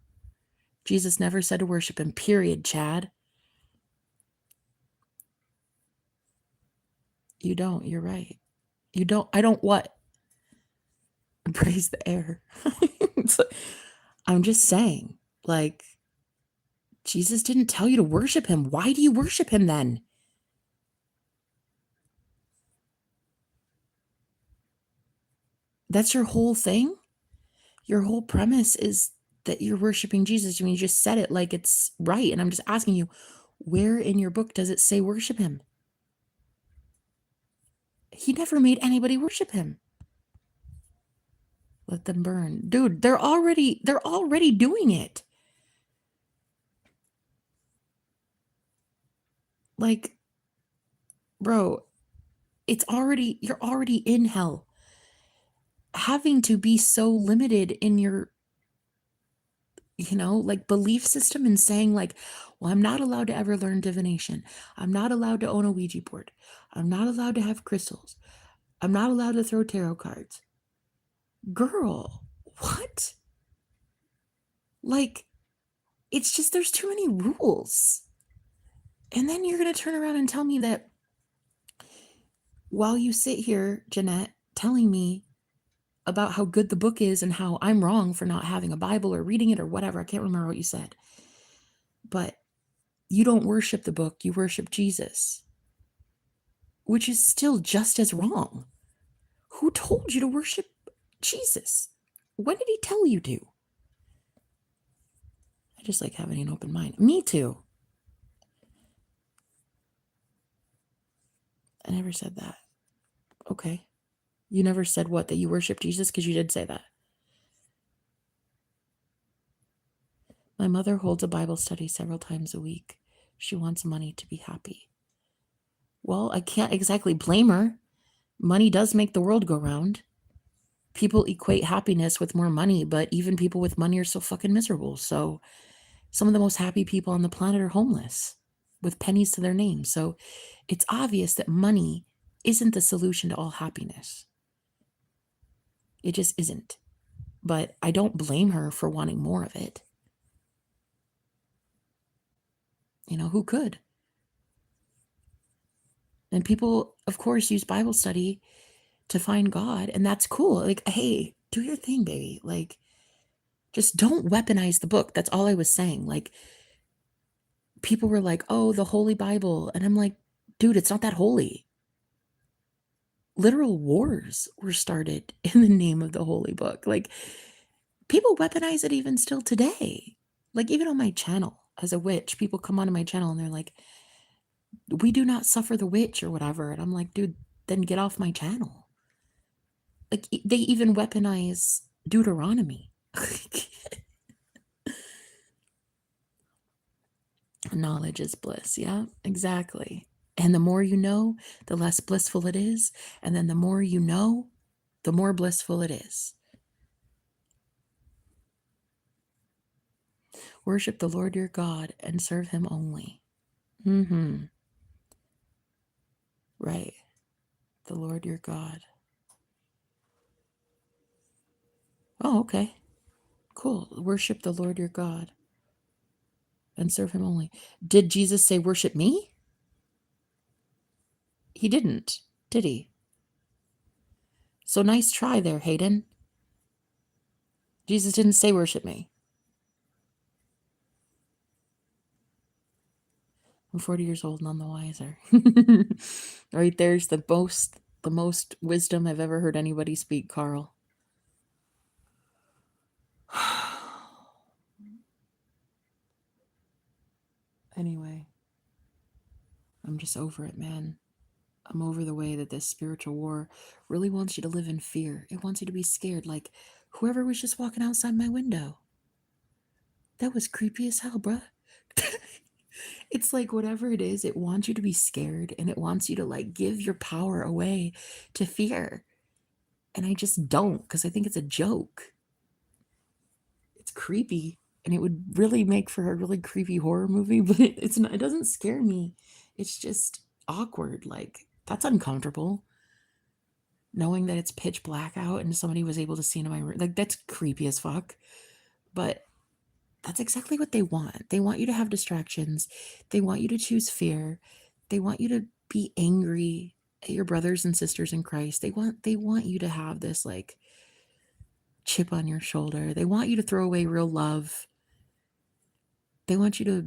Jesus never said to worship him, period, Chad. You don't, you're right. You don't, I don't what? Praise the air. I'm just saying, like, Jesus didn't tell you to worship him. Why do you worship him then? That's your whole thing? Your whole premise is that you're worshiping Jesus. I mean, you just said it like it's right. And I'm just asking you, where in your book does it say worship him? He never made anybody worship him. Let them burn. Dude, they're already doing it. Like, bro, you're already in hell. having to be so limited in your, like belief system and saying like, well, I'm not allowed to ever learn divination. I'm not allowed to own a Ouija board. I'm not allowed to have crystals. I'm not allowed to throw tarot cards. Girl, what? Like, it's just there's too many rules. And then you're going to turn around and tell me that while you sit here, Jeanette, telling me about how good the book is and how I'm wrong for not having a Bible or reading it or whatever. I can't remember what you said. But you don't worship the book, you worship Jesus, which is still just as wrong. Who told you to worship Jesus? When did he tell you to? I just like having an open mind. Me too. I never said that. Okay. You never said what? That you worship Jesus? Because you did say that. My mother holds a Bible study several times a week. She wants money to be happy. Well, I can't exactly blame her. Money does make the world go round. People equate happiness with more money, but even people with money are so fucking miserable. So some of the most happy people on the planet are homeless with pennies to their name. So it's obvious that money isn't the solution to all happiness. It just isn't. But I don't blame her for wanting more of it. Who could? And people, of course, use Bible study to find God, and that's cool. Like, hey, do your thing, baby. Like, just don't weaponize the book. That's all I was saying. Like, people were like, oh, the Holy Bible. And I'm like, dude, it's not that holy. Literal wars were started in the name of the Holy Book. Like, people weaponize it even still today. Like, even on my channel as a witch, people come onto my channel and they're like, we do not suffer the witch or whatever. And I'm like, dude, then get off my channel. Like, they even weaponize Deuteronomy. Knowledge is bliss. Yeah, exactly. And the more you know, the less blissful it is. And then the more you know, the more blissful it is. Worship the Lord your God and serve him only. Right. The Lord your God. Oh, okay. Cool. Worship the Lord your God and serve him only. Did Jesus say worship me? He didn't, did he? So nice try there, Hayden. Jesus didn't say worship me. I'm 40 years old, none the wiser. Right there's the most wisdom I've ever heard anybody speak, Carl. Anyway, I'm just over it, man. I'm over the way that this spiritual war really wants you to live in fear. It wants you to be scared. Like whoever was just walking outside my window. That was creepy as hell, bruh. It's like whatever it is, it wants you to be scared and it wants you to like give your power away to fear. And I just don't, because I think it's a joke. It's creepy. And it would really make for a really creepy horror movie, but it's not, it doesn't scare me. It's just awkward. Like, that's uncomfortable. Knowing that it's pitch black out and somebody was able to see into my room. Like, that's creepy as fuck. But that's exactly what they want. They want you to have distractions. They want you to choose fear. They want you to be angry at your brothers and sisters in Christ. They want you to have this like chip on your shoulder. They want you to throw away real love. They want you to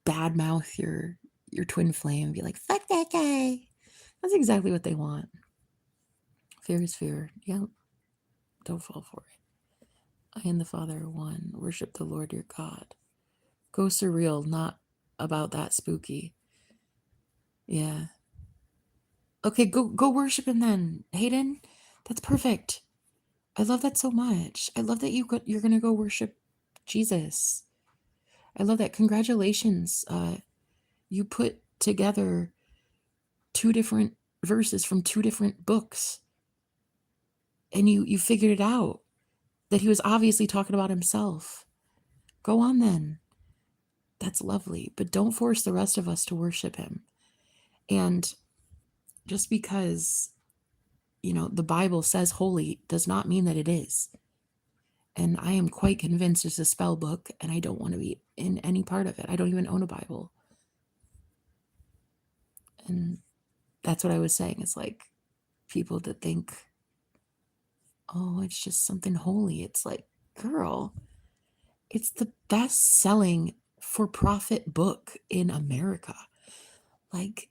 badmouth your twin flame and be like, fuck that guy. That's exactly what they want. Fear is fear. Yep. Don't fall for it. I and the Father are one. Worship the Lord your God. Go surreal, not about that spooky. Yeah. Okay, go worship him then, Hayden. That's perfect. I love that so much. I love that you're gonna go worship Jesus. I love that. Congratulations. You put together 2 different verses from 2 different books. and you figured it out, that he was obviously talking about himself. Go on then. That's lovely. But don't force the rest of us to worship him. And just because, the Bible says holy does not mean that it is. And I am quite convinced it's a spell book, and I don't want to be in any part of it. I don't even own a Bible. And that's what I was saying. It's like people that think, oh, it's just something holy. It's like, girl, it's the best-selling for-profit book in America. Like,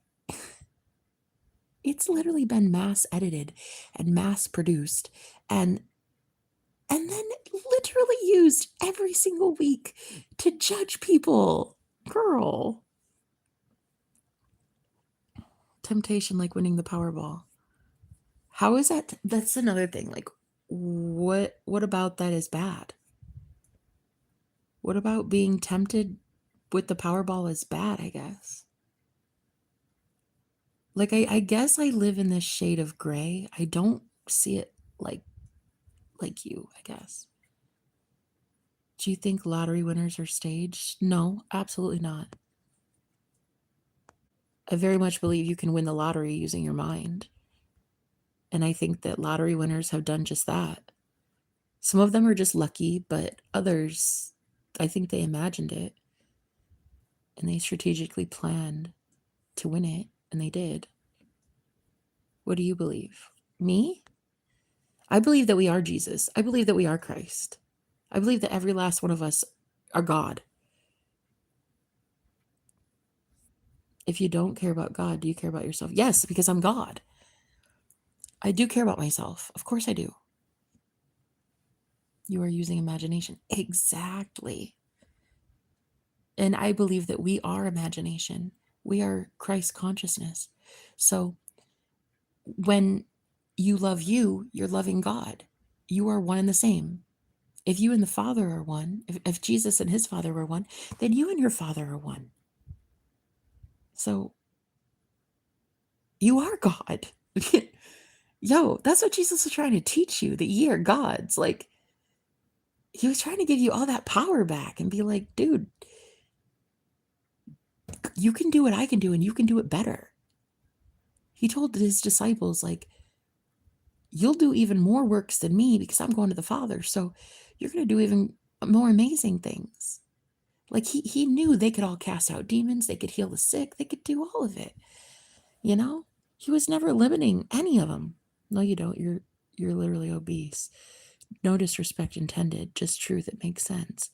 it's literally been mass edited and mass produced and then literally used every single week to judge people. Girl. Temptation like winning the Powerball. How is that? That's another thing. Like, what about that is bad? What about being tempted with the Powerball is bad, I guess? Like, I guess I live in this shade of gray. I don't see it like you, I guess. Do you think lottery winners are staged? No, absolutely not. I very much believe you can win the lottery using your mind. And I think that lottery winners have done just that. Some of them are just lucky, but others, I think they imagined it. And they strategically planned to win it, and they did. What do you believe? Me? I believe that we are Jesus. I believe that we are Christ. I believe that every last one of us are God. If you don't care about God, do you care about yourself? Yes, because I'm God. I do care about myself. Of course I do. You are using imagination. Exactly. And I believe that we are imagination. We are Christ consciousness. So when you love you, you're loving God. You are one and the same. If you and the Father are one, if Jesus and his Father were one, then you and your Father are one. So you are God. Yo, that's what Jesus was trying to teach you, that ye are gods. Like, he was trying to give you all that power back and be like, dude, you can do what I can do and you can do it better. He told his disciples, like, you'll do even more works than me because I'm going to the Father. So you're going to do even more amazing things. Like, he knew they could all cast out demons. They could heal the sick. They could do all of it. He was never limiting any of them. No, you don't. You're literally obese. No disrespect intended, just truth. It makes sense.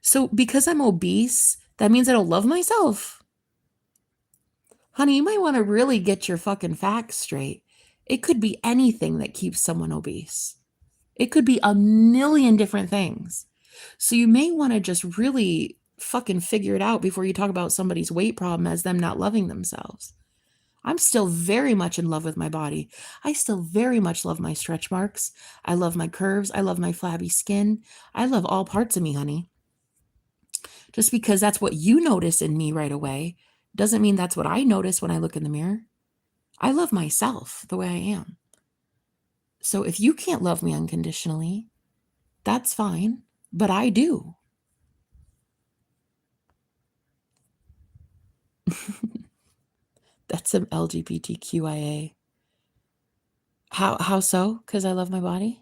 So because I'm obese, that means I don't love myself. Honey, you might want to really get your fucking facts straight. It could be anything that keeps someone obese. It could be a million different things. So you may want to just really fucking figure it out before you talk about somebody's weight problem as them not loving themselves. I'm still very much in love with my body. I still very much love my stretch marks. I love my curves. I love my flabby skin. I love all parts of me, honey. Just because that's what you notice in me right away doesn't mean that's what I notice when I look in the mirror. I love myself the way I am. So if you can't love me unconditionally, that's fine, but I do. That's some LGBTQIA. How so? Because I love my body?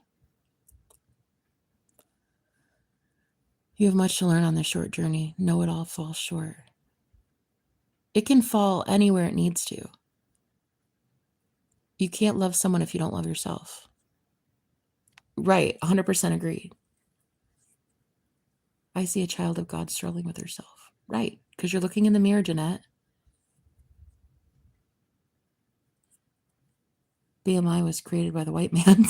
You have much to learn on this short journey. Know it all falls short. It can fall anywhere it needs to. You can't love someone if you don't love yourself. Right, 100% agreed. I see a child of God struggling with herself. Right, because you're looking in the mirror, Jeanette. BMI was created by the white man.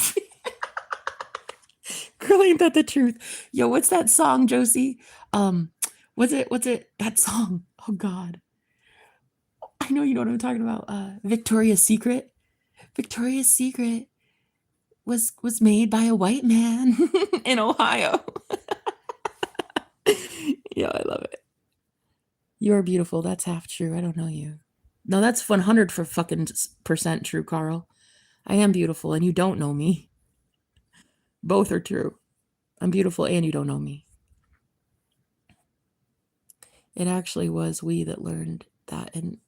Girl, ain't that the truth? Yo, what's that song, Josie? What's it? That song. Oh God. I know you know what I'm talking about. Victoria's Secret. Victoria's Secret was made by a white man in Ohio. Yeah, I love it. You're beautiful. That's half true. I don't know you. No, that's 100 for fucking percent true, Carl. I am beautiful, and you don't know me. Both are true. I'm beautiful and you don't know me. It actually was we that learned that in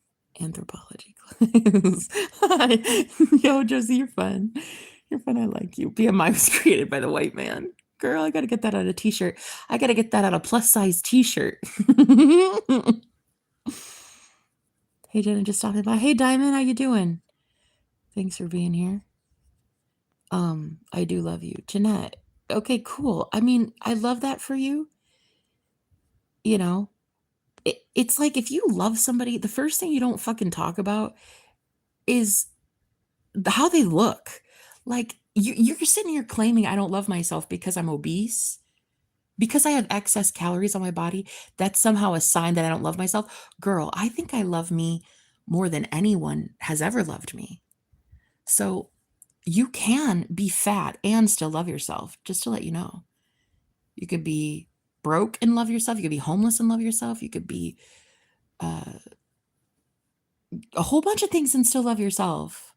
anthropology class. Yo, Josie, you're fun. You're fun. I like you. BMI was created by the white man. Girl, I gotta get that on a t-shirt. I gotta get that on a plus size t-shirt. Hey, Jenna, just stopping by. Hey, Diamond, how you doing? Thanks for being here. I do love you. Jeanette. Okay, cool. I mean, I love that for you. You know, it's like if you love somebody, the first thing you don't fucking talk about is how they look. Like you're sitting here claiming I don't love myself because I'm obese, because I have excess calories on my body. That's somehow a sign that I don't love myself. Girl, I think I love me more than anyone has ever loved me. So you can be fat and still love yourself, just to let you know. You could be broke and love yourself. You could be homeless and love yourself. You could be a whole bunch of things and still love yourself.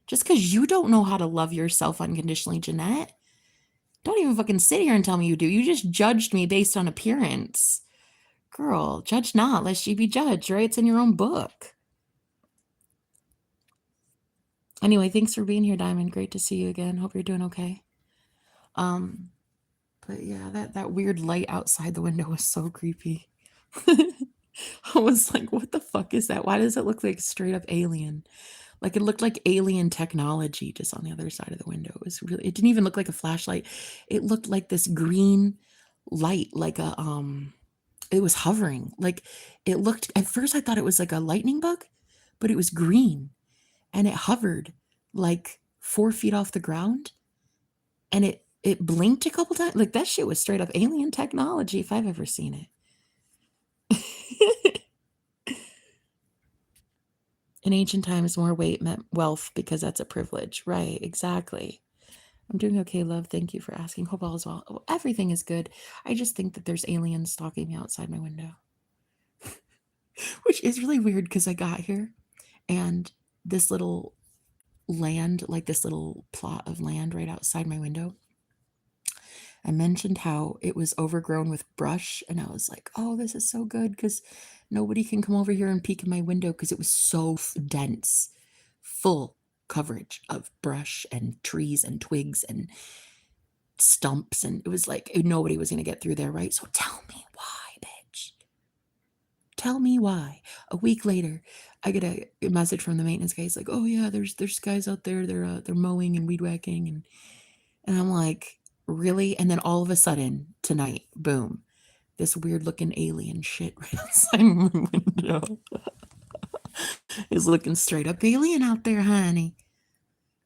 Just because you don't know how to love yourself unconditionally, Jeanette, don't even fucking sit here and tell me you do. You just judged me based on appearance. Girl, judge not, lest ye be judged, right? It's in your own book. Anyway, thanks for being here, Diamond. Great to see you again. Hope you're doing okay. But yeah, that weird light outside the window was so creepy. I was like, what the fuck is that? Why does it look like straight up alien? Like it looked like alien technology just on the other side of the window. It didn't even look like a flashlight. It looked like this green light, like it was hovering. Like it looked, at first I thought it was like a lightning bug, but it was green and it hovered like 4 feet off the ground and it blinked a couple times. Like that shit was straight up alien technology if I've ever seen it. In ancient times, more weight meant wealth because that's a privilege. Right, exactly. I'm doing okay, love. Thank you for asking. Hope all is well. Oh, everything is good. I just think that there's aliens stalking me outside my window. Which is really weird because I got here and this little land, like this little plot of land right outside my window, I mentioned how it was overgrown with brush, and I was like, oh, this is so good because nobody can come over here and peek in my window because it was so dense, full coverage of brush and trees and twigs and stumps, and it was like nobody was going to get through there, right? So tell me why, bitch. Tell me why. A week later, I get a message from the maintenance guy. He's like, oh yeah, there's guys out there, they're mowing and weed whacking, and I'm like, really? And then all of a sudden, tonight, boom, this weird looking alien shit right outside my window. Is looking straight up alien out there, honey.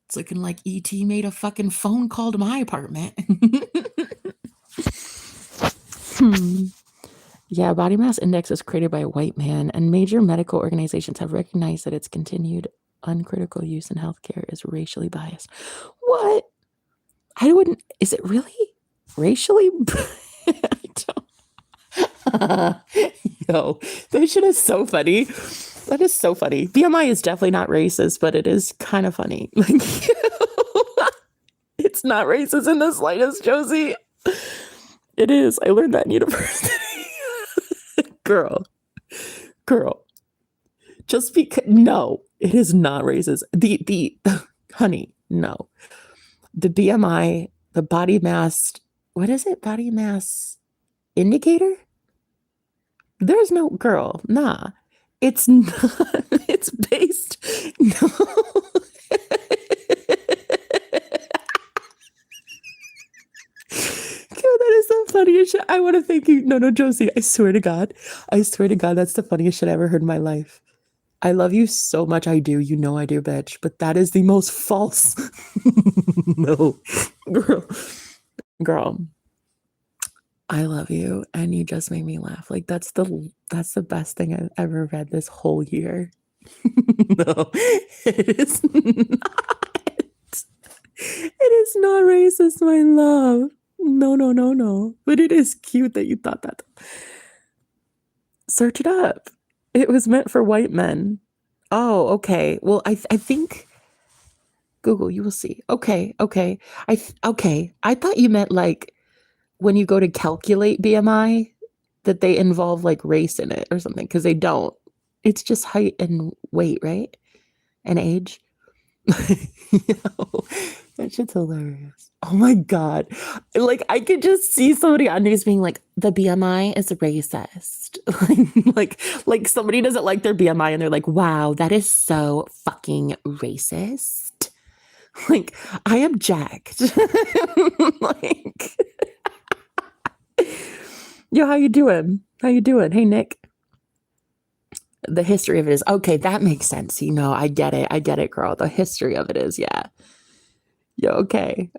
It's looking like E.T. made a fucking phone call to my apartment. Yeah, body mass index was created by a white man, and major medical organizations have recognized that its continued uncritical use in healthcare is racially biased. What? I wouldn't. Is it really racially? I don't. Yo, that shit is so funny. That is so funny. BMI is definitely not racist, but it is kind of funny. Like, it's not racist in the slightest, Josie. It is. I learned that in university. Girl. Just because no, it is not racist. The honey, no. The BMI, the body mass, what is it? Body mass indicator? There's no girl, nah. It's not, it's based, no. That is the funniest shit. I want to thank you. No, Josie, I swear to God, that's the funniest shit I ever heard in my life. I love you so much. I do. You know I do, bitch. But that is the most false. No, girl. I love you, and you just made me laugh. Like that's the best thing I've ever read this whole year. No, it is not. It is not racist, my love. No. But it is cute that you thought that. Search it up. It was meant for white men. Oh, okay. Well, I think Google, you will see. Okay. Okay. I thought you meant like when you go to calculate BMI that they involve like race in it or something, because they don't. It's just height and weight, right? And age. Yo, that shit's hilarious. Oh my God. Like, I could just see somebody on news being like, the BMI is racist. like somebody doesn't like their BMI and they're like, wow, that is so fucking racist. Like, I object. Like, yo, how you doing? How you doing? Hey, Nick. The history of it is, okay, that makes sense. You know, I get it, girl. The history of it is, yeah. Yo, okay.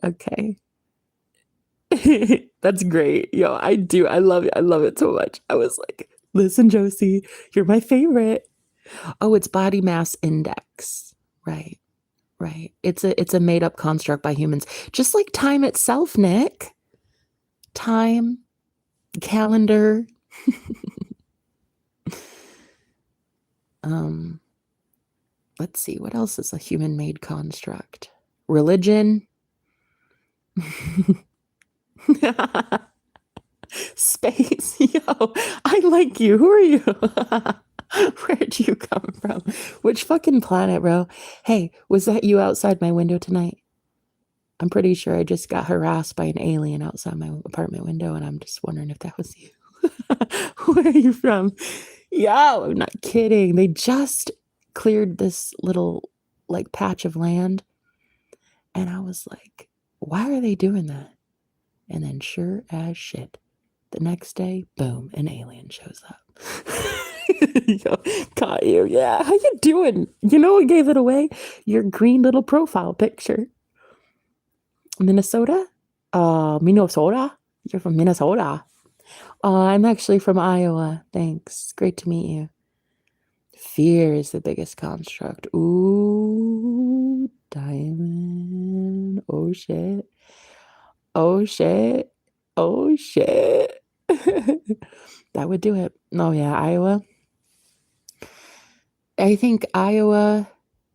That's great. Yo, I love it. I love it so much. I was like, listen, Josie, you're my favorite. Oh, it's body mass index. Right. It's a made up construct by humans. Just like time itself, Nick. Time, calendar. Let's see, what else is a human made construct? Religion. Space. Yo, I like you. Who are you? Where'd you come from? Which fucking planet, bro? Hey, was that you outside my window tonight? I'm pretty sure I just got harassed by an alien outside my apartment window, and I'm just wondering if that was you. Where are you from? Yo, I'm not kidding. They just cleared this little like patch of land, and I was like, why are they doing that? And then sure as shit, the next day, boom, an alien shows up. Yo, caught you. Yeah, how you doing? You know what gave it away? Your green little profile picture. Minnesota? Minnesota? You're from Minnesota. I'm actually from Iowa. Thanks. Great to meet you. Fear is the biggest construct. Ooh, diamond. Oh shit. That would do it. Oh yeah, Iowa. I think Iowa,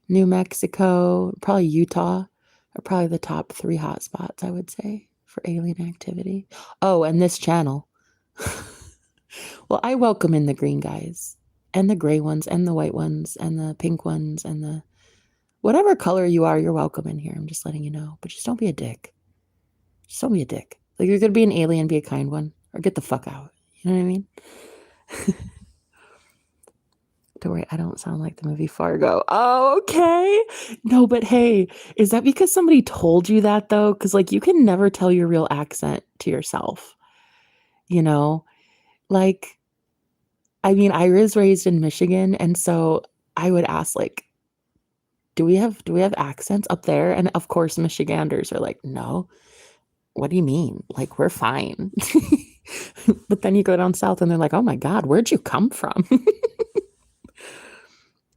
New Mexico, probably Utah are probably the top 3 hotspots, I would say, for alien activity. Oh, and this channel. Well, I welcome in the green guys and the gray ones and the white ones and the pink ones and the whatever color you are, you're welcome in here. I'm just letting you know. But just don't be a dick. Just don't be a dick. Like, you're going to be an alien, be a kind one, or get the fuck out. You know what I mean? Don't worry, I don't sound like the movie Fargo. Oh, okay. No, but hey, is that because somebody told you that though? Because like you can never tell your real accent to yourself. You know? Like, I mean, I was raised in Michigan, and so I would ask, like, do we have accents up there? And of course, Michiganders are like, no. What do you mean? Like, we're fine. But then you go down south and they're like, oh my God, where'd you come from?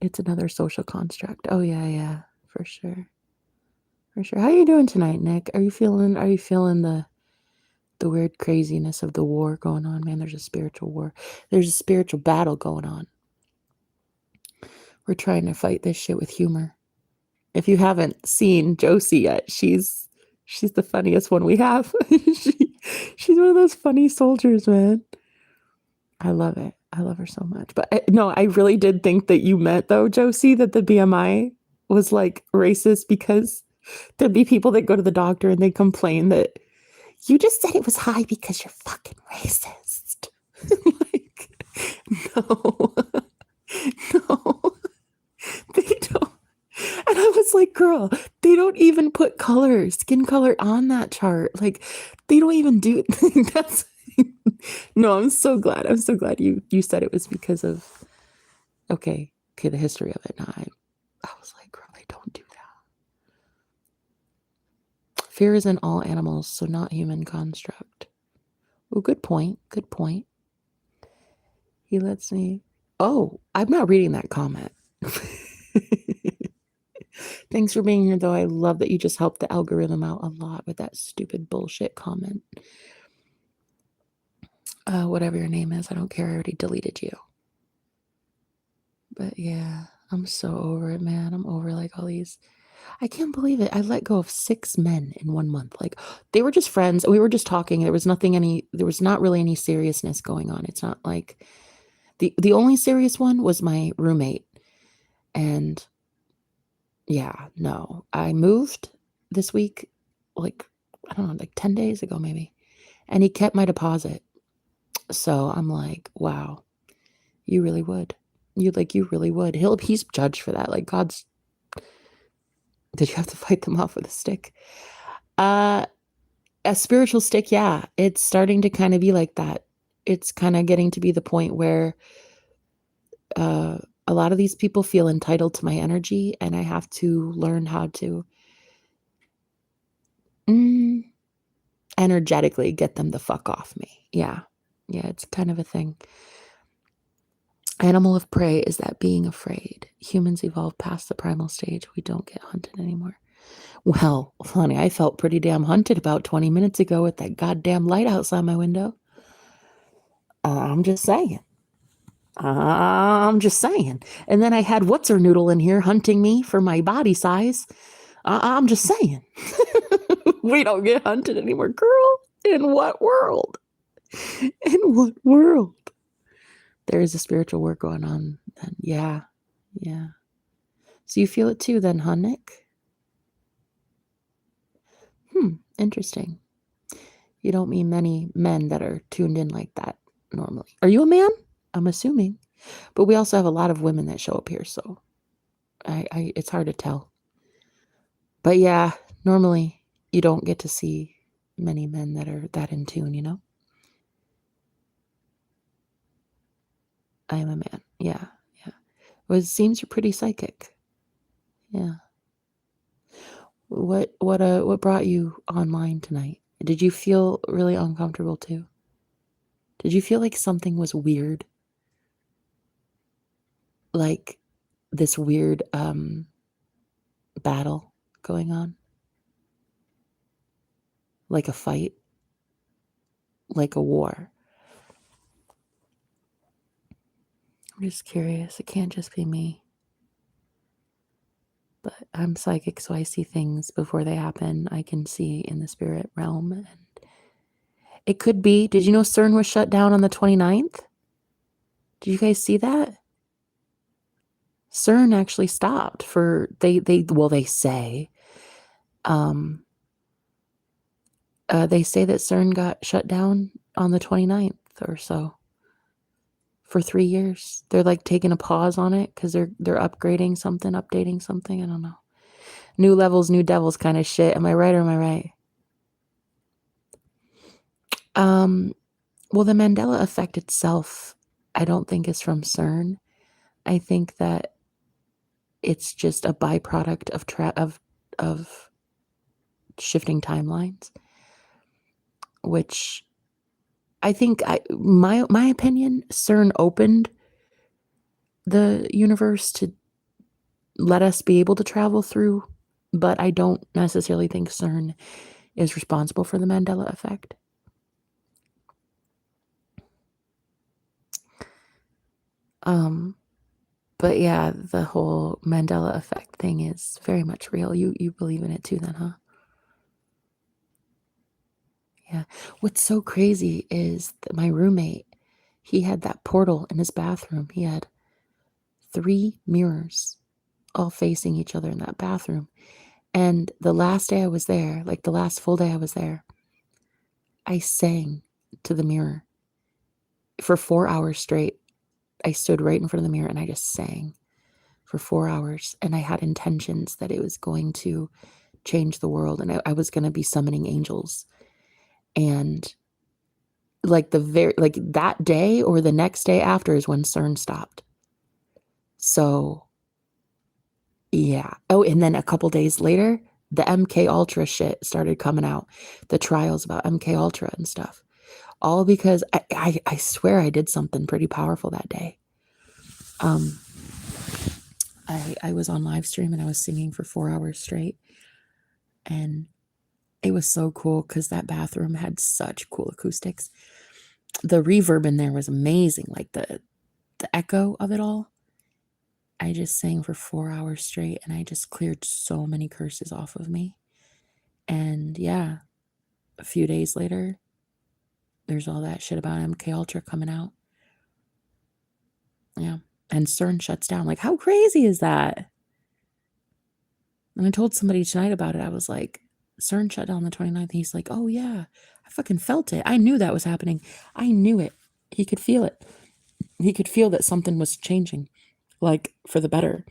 It's another social construct. Oh yeah, for sure. How are you doing tonight, Nick? Are you feeling the weird craziness of the war going on, man? There's a spiritual war. There's a spiritual battle going on. We're trying to fight this shit with humor. If you haven't seen Josie yet, she's the funniest one we have. She's one of those funny soldiers, man. I love it. I love her so much. But no, I really did think that you meant, though, Josie, that the BMI was like racist, because there'd be people that go to the doctor and they complain that you just said it was high because you're fucking racist. Like, no, no, they don't. And I was like, girl, they don't even put skin color on that chart. Like, they don't even do that's. No, I'm so glad you said it was because of okay, the history of it. No, I was like, girl, they don't do that. Fear is in all animals, so not human construct. Oh, good point. He lets me. Oh, I'm not reading that comment. Thanks for being here, though. I love that you just helped the algorithm out a lot with that stupid bullshit comment. Whatever your name is, I don't care. I already deleted you. But yeah, I'm so over it, man. I'm over like all these I can't believe it. I let go of 6 men in 1 month. Like, they were just friends. We were just talking. There was not really any seriousness going on. It's not like the only serious one was my roommate. And yeah, no. I moved this week, like, I don't know, like 10 days ago maybe. And he kept my deposit. So I'm like, wow, you really would. You really would. He's judged for that. Like, God's. Did you have to fight them off with a stick? A spiritual stick, yeah. It's starting to kind of be like that. It's kind of getting to be the point where a lot of these people feel entitled to my energy, and I have to learn how to energetically get them the fuck off me. Yeah. Yeah, it's kind of a thing. Animal of prey is that being afraid. Humans evolve past the primal stage. We don't get hunted anymore. Well, funny, I felt pretty damn hunted about 20 minutes ago with that goddamn light outside my window. I'm just saying. I'm just saying. And then I had What's Her Noodle in here hunting me for my body size. I'm just saying. We don't get hunted anymore. Girl, in what world? In what world? There is a spiritual work going on. And yeah. So you feel it too then, huh, Nick? Interesting. You don't mean many men that are tuned in like that normally. Are you a man? I'm assuming. But we also have a lot of women that show up here, so it's hard to tell. But yeah, normally you don't get to see many men that are that in tune, you know? I am a man. Yeah. Well, it seems you're pretty psychic. Yeah. What brought you online tonight? Did you feel really uncomfortable too? Did you feel like something was weird? Like this weird battle going on? Like a fight? Like a war? I'm just curious. It can't just be me. But I'm psychic, so I see things before they happen. I can see in the spirit realm. And it could be. Did you know CERN was shut down on the 29th? Did you guys see that? CERN actually stopped for they say they say that CERN got shut down on the 29th or so for 3 years. They're like taking a pause on it because they're updating something. I don't know. New levels, new devils kind of shit. Am I right or am I right? Well, the Mandela effect itself, I don't think is from CERN. I think that it's just a byproduct of shifting timelines, which I think my opinion, CERN opened the universe to let us be able to travel through, but I don't necessarily think CERN is responsible for the Mandela effect. But yeah, the whole Mandela effect thing is very much real. You believe in it too then, huh? Yeah. What's so crazy is that my roommate, he had that portal in his bathroom. He had 3 mirrors all facing each other in that bathroom. And the last day I was there, like the last full day I was there, I sang to the mirror for 4 hours straight. I stood right in front of the mirror and I just sang for 4 hours. And I had intentions that it was going to change the world. And I was going to be summoning angels. And like that day or the next day after is when CERN stopped. So yeah. Oh, and then a couple days later, the MK Ultra shit started coming out. The trials about MK Ultra and stuff. All because I swear I did something pretty powerful that day. I was on live stream and I was singing for 4 hours straight. And it was so cool because that bathroom had such cool acoustics. The reverb in there was amazing. Like the echo of it all. I just sang for 4 hours straight, and I just cleared so many curses off of me. And yeah, a few days later, there's all that shit about MK Ultra coming out. Yeah. And CERN shuts down. Like, how crazy is that? And I told somebody tonight about it. I was like, CERN shut down the 29th. He's like, oh yeah, I fucking felt it. I knew that was happening. I knew it. He could feel it. He could feel that something was changing, like for the better.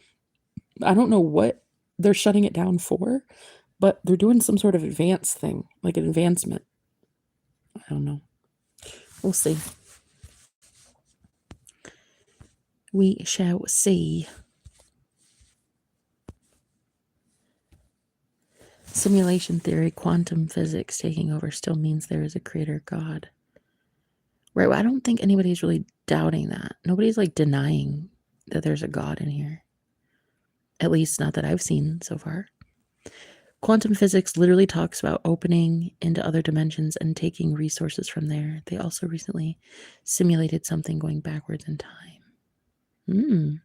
I don't know what they're shutting it down for, but they're doing some sort of advanced thing, like an advancement. I don't know. We'll see. We shall see. Simulation theory, quantum physics taking over still means there is a creator God. Right. Well, I don't think anybody's really doubting that. Nobody's like denying that there's a God in here. At least not that I've seen so far. Quantum physics literally talks about opening into other dimensions and taking resources from there. They also recently simulated something going backwards in time.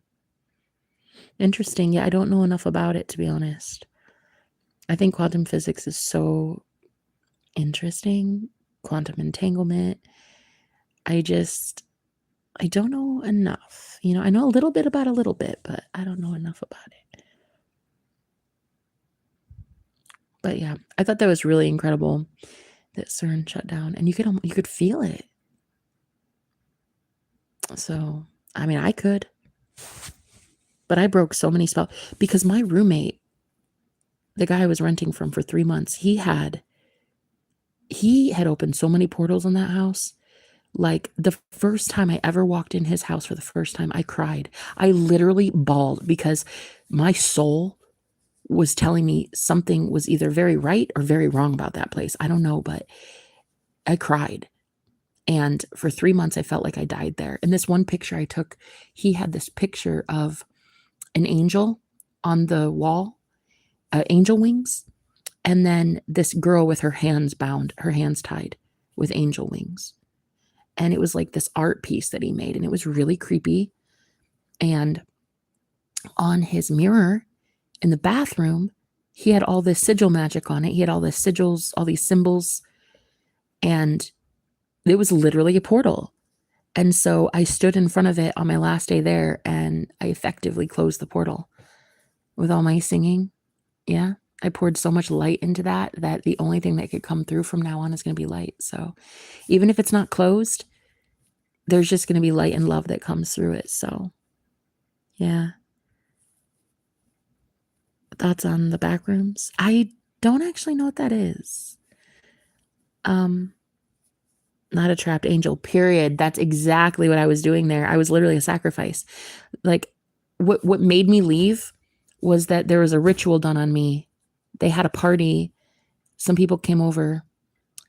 Interesting. Yeah, I don't know enough about it, to be honest. I think quantum physics is so interesting. Quantum entanglement. I don't know enough. You know, I know a little bit about a little bit, but I don't know enough about it. But yeah, I thought that was really incredible that CERN shut down, and you could feel it. So, I mean, I could, but I broke so many spells because my roommate, the guy I was renting from for 3 months, he had opened so many portals in that house. Like the first time I ever walked in his house for the first time, I cried. I literally bawled because my soul was telling me something was either very right or very wrong about that place. I don't know, but I cried. And for 3 months, I felt like I died there. And this one picture I took, he had this picture of an angel on the wall, angel wings, and then this girl with her hands bound, her hands tied with angel wings. And it was like this art piece that he made, and it was really creepy. And on his mirror in the bathroom, he had all this sigil magic on it. He had all the sigils, all these symbols, and it was literally a portal. And so I stood in front of it on my last day there, and I effectively closed the portal with all my singing. Yeah, I poured so much light into that the only thing that could come through from now on is going to be light. So even if it's not closed, there's just going to be light and love that comes through it. So yeah. Thoughts on the back rooms? I don't actually know what that is. Not a trapped angel, period. That's exactly what I was doing there. I was literally a sacrifice. Like what made me leave was that there was a ritual done on me. They had a party. Some people came over,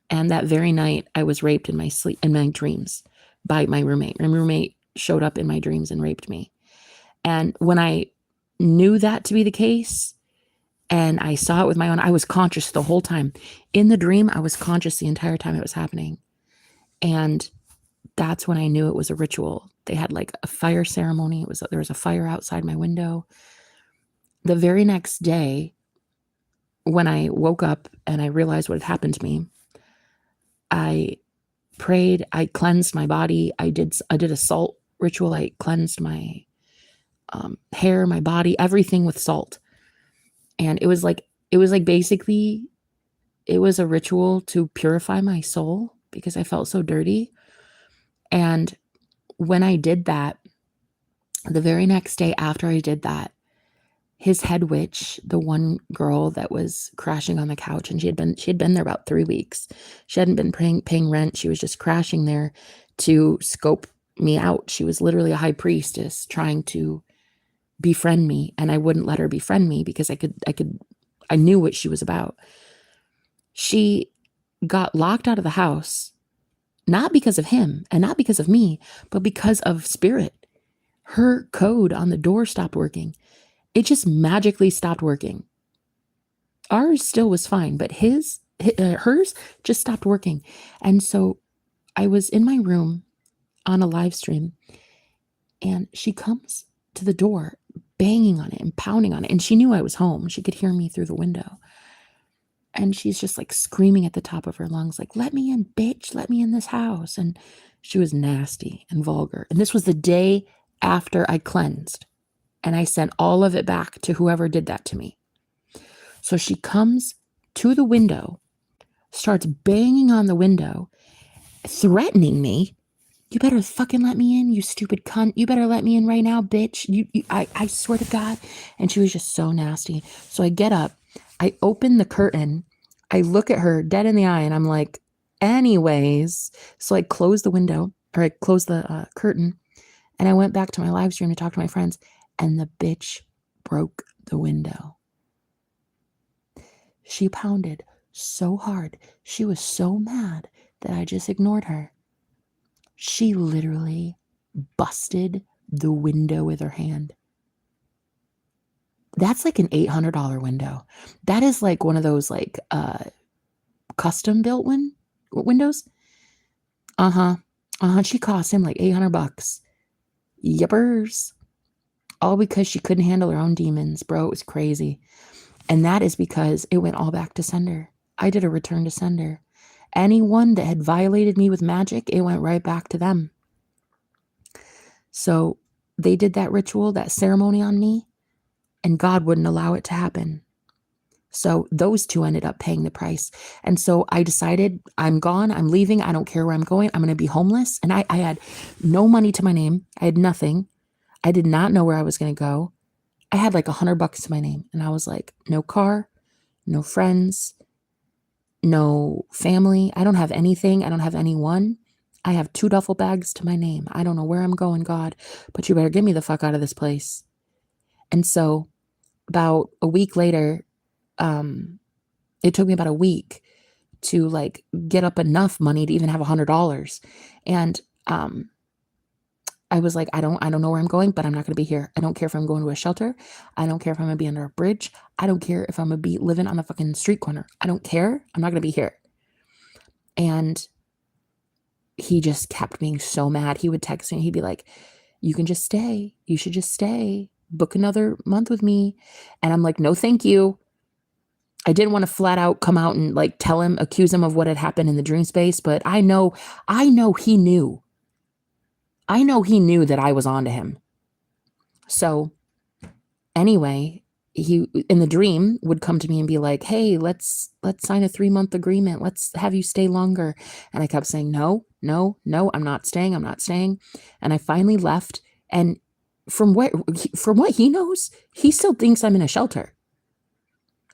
and that very night I was raped in my sleep, in my dreams, by my roommate. My roommate showed up in my dreams and raped me. And when I knew that to be the case, and I saw it with my own, I was conscious the whole time. In the dream, I was conscious the entire time it was happening. And that's when I knew it was a ritual. They had like a fire ceremony. There was a fire outside my window. The very next day, when I woke up and I realized what had happened to me, I prayed, I cleansed my body. I did a salt ritual. I cleansed my hair, my body, everything with salt. And it was like basically it was a ritual to purify my soul because I felt so dirty. And when I did that, the very next day after I did that, his head witch, the one girl that was crashing on the couch, and she had been there about 3 weeks. She hadn't been paying rent. She was just crashing there to scope me out. She was literally a high priestess trying to befriend me, and I wouldn't let her befriend me because I knew what she was about. She got locked out of the house, not because of him and not because of me, but because of spirit. Her code on the door stopped working. It just magically stopped working. Ours still was fine, but hers just stopped working. And so I was in my room on a live stream, and she comes to the door banging on it and pounding on it. And she knew I was home. She could hear me through the window. And she's just like screaming at the top of her lungs, like, let me in, bitch, let me in this house. And she was nasty and vulgar. And this was the day after I cleansed. And I sent all of it back to whoever did that to me. So she comes to the window, starts banging on the window, threatening me. You better fucking let me in, you stupid cunt. You better let me in right now, bitch. I swear to God. And she was just so nasty. So I get up, I open the curtain, I look at her dead in the eye, and I'm like, anyways. So I close the window, or I close the curtain, and I went back to my live stream to talk to my friends, and the bitch broke the window. She pounded so hard. She was so mad that I just ignored her. She literally busted the window with her hand. That's like an $800 window. That is like one of those like custom built windows. She cost him like $800. Yippers. All because she couldn't handle her own demons, bro. It was crazy. And that is because it went all back to sender. I did a return to sender. Anyone that had violated me with magic, it went right back to them. So they did that ritual, that ceremony on me, and God wouldn't allow it to happen. So those two ended up paying the price. And so I decided, I'm gone, I'm leaving, I don't care where I'm going, I'm going to be homeless. And I had no money to my name. I had nothing. I did not know where I was going to go. I had like $100 to my name. And I was like, no car, no friends, no family. I don't have anything. I don't have anyone. I have 2 duffel bags to my name. I don't know where I'm going, God, but you better get me the fuck out of this place. And so about a week later, it took me about a week to like get up enough money to even have $100. And I was like, I don't know where I'm going, but I'm not going to be here. I don't care if I'm going to a shelter. I don't care if I'm going to be under a bridge. I don't care if I'm going to be living on a fucking street corner. I don't care. I'm not going to be here. And he just kept being so mad. He would text me. He'd be like, you can just stay. You should just stay. Book another month with me. And I'm like, no, thank you. I didn't want to flat out come out and like tell him, accuse him of what had happened in the dream space. But I know he knew. I know he knew that I was onto him. So anyway, he in the dream would come to me and be like, hey, let's sign a 3-month agreement. Let's have you stay longer. And I kept saying, no, I'm not staying. And I finally left. And from what he knows, he still thinks I'm in a shelter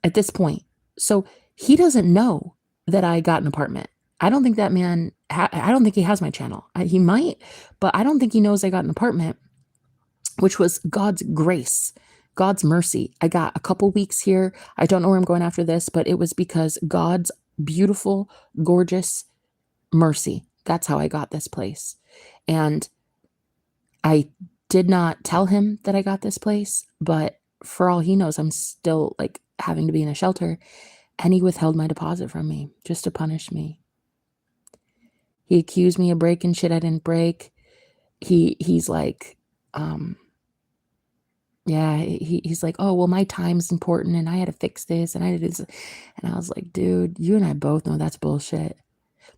at this point. So he doesn't know that I got an apartment. I don't think that man, I don't think he has my channel. He might, but I don't think he knows I got an apartment, which was God's grace, God's mercy. I got a couple weeks here. I don't know where I'm going after this, but it was because God's beautiful, gorgeous mercy. That's how I got this place. And I did not tell him that I got this place, but for all he knows, I'm still like having to be in a shelter. And he withheld my deposit from me just to punish me. He accused me of breaking shit I didn't break. He's like, he's like, oh, well, my time's important and I had to fix this and I did this. And I was like, dude, you and I both know that's bullshit.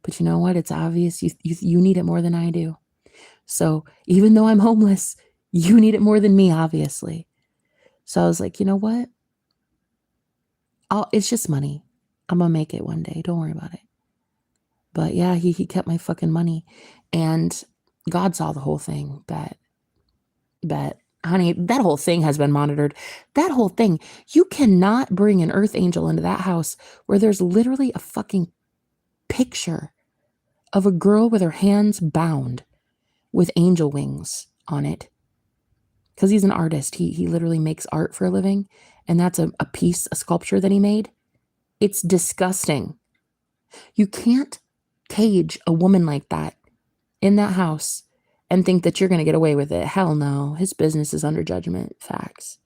But you know what? It's obvious you need it more than I do. So even though I'm homeless, you need it more than me, obviously. So I was like, you know what? It's just money. I'm going to make it one day. Don't worry about it. But yeah, he kept my fucking money. And God saw the whole thing. Bet. Honey, that whole thing has been monitored. That whole thing. You cannot bring an earth angel into that house where there's literally a fucking picture of a girl with her hands bound with angel wings on it. Because he's an artist. He literally makes art for a living. And that's a piece, a sculpture that he made. It's disgusting. You can't cage a woman like that in that house and think that you're going to get away with it. Hell no. His business is under judgment. Facts.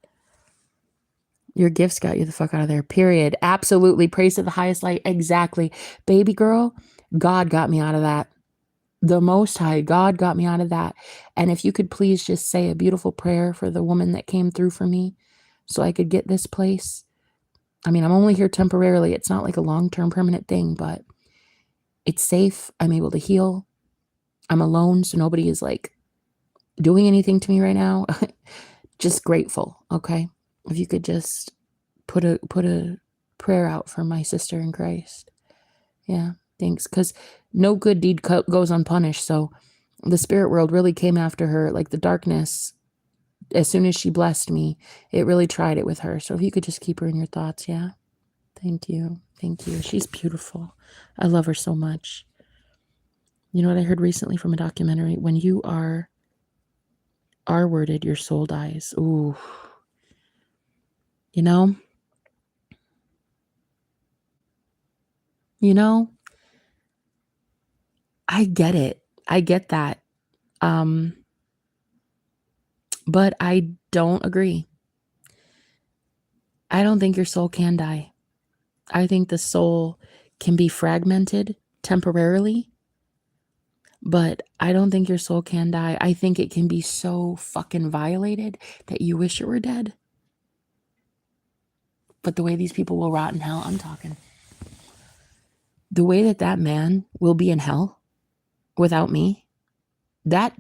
Your gifts got you the fuck out of there. Period. Absolutely. Praise to the highest light. Exactly. Baby girl, God got me out of that. The Most High, God got me out of that. And if you could please just say a beautiful prayer for the woman that came through for me so I could get this place. I mean, I'm only here temporarily. It's not like a long-term permanent thing, but it's safe. I'm able to heal. I'm alone, so nobody is like doing anything to me right now. Just grateful, okay? If you could just put a prayer out for my sister in Christ. Yeah, thanks. Because no good deed goes unpunished. So the spirit world really came after her, like the darkness. As soon as she blessed me, it really tried it with her. So if you could just keep her in your thoughts, yeah? Thank you. Thank you. She's beautiful. I love her so much. You know what I heard recently from a documentary? When you are R-worded, your soul dies. Ooh. You know? I get it. I get that. But I don't agree. I don't think your soul can die. I think the soul can be fragmented temporarily, but I don't think your soul can die. I think it can be so fucking violated that you wish it were dead. But the way these people will rot in hell, I'm talking. The way that man will be in hell without me, that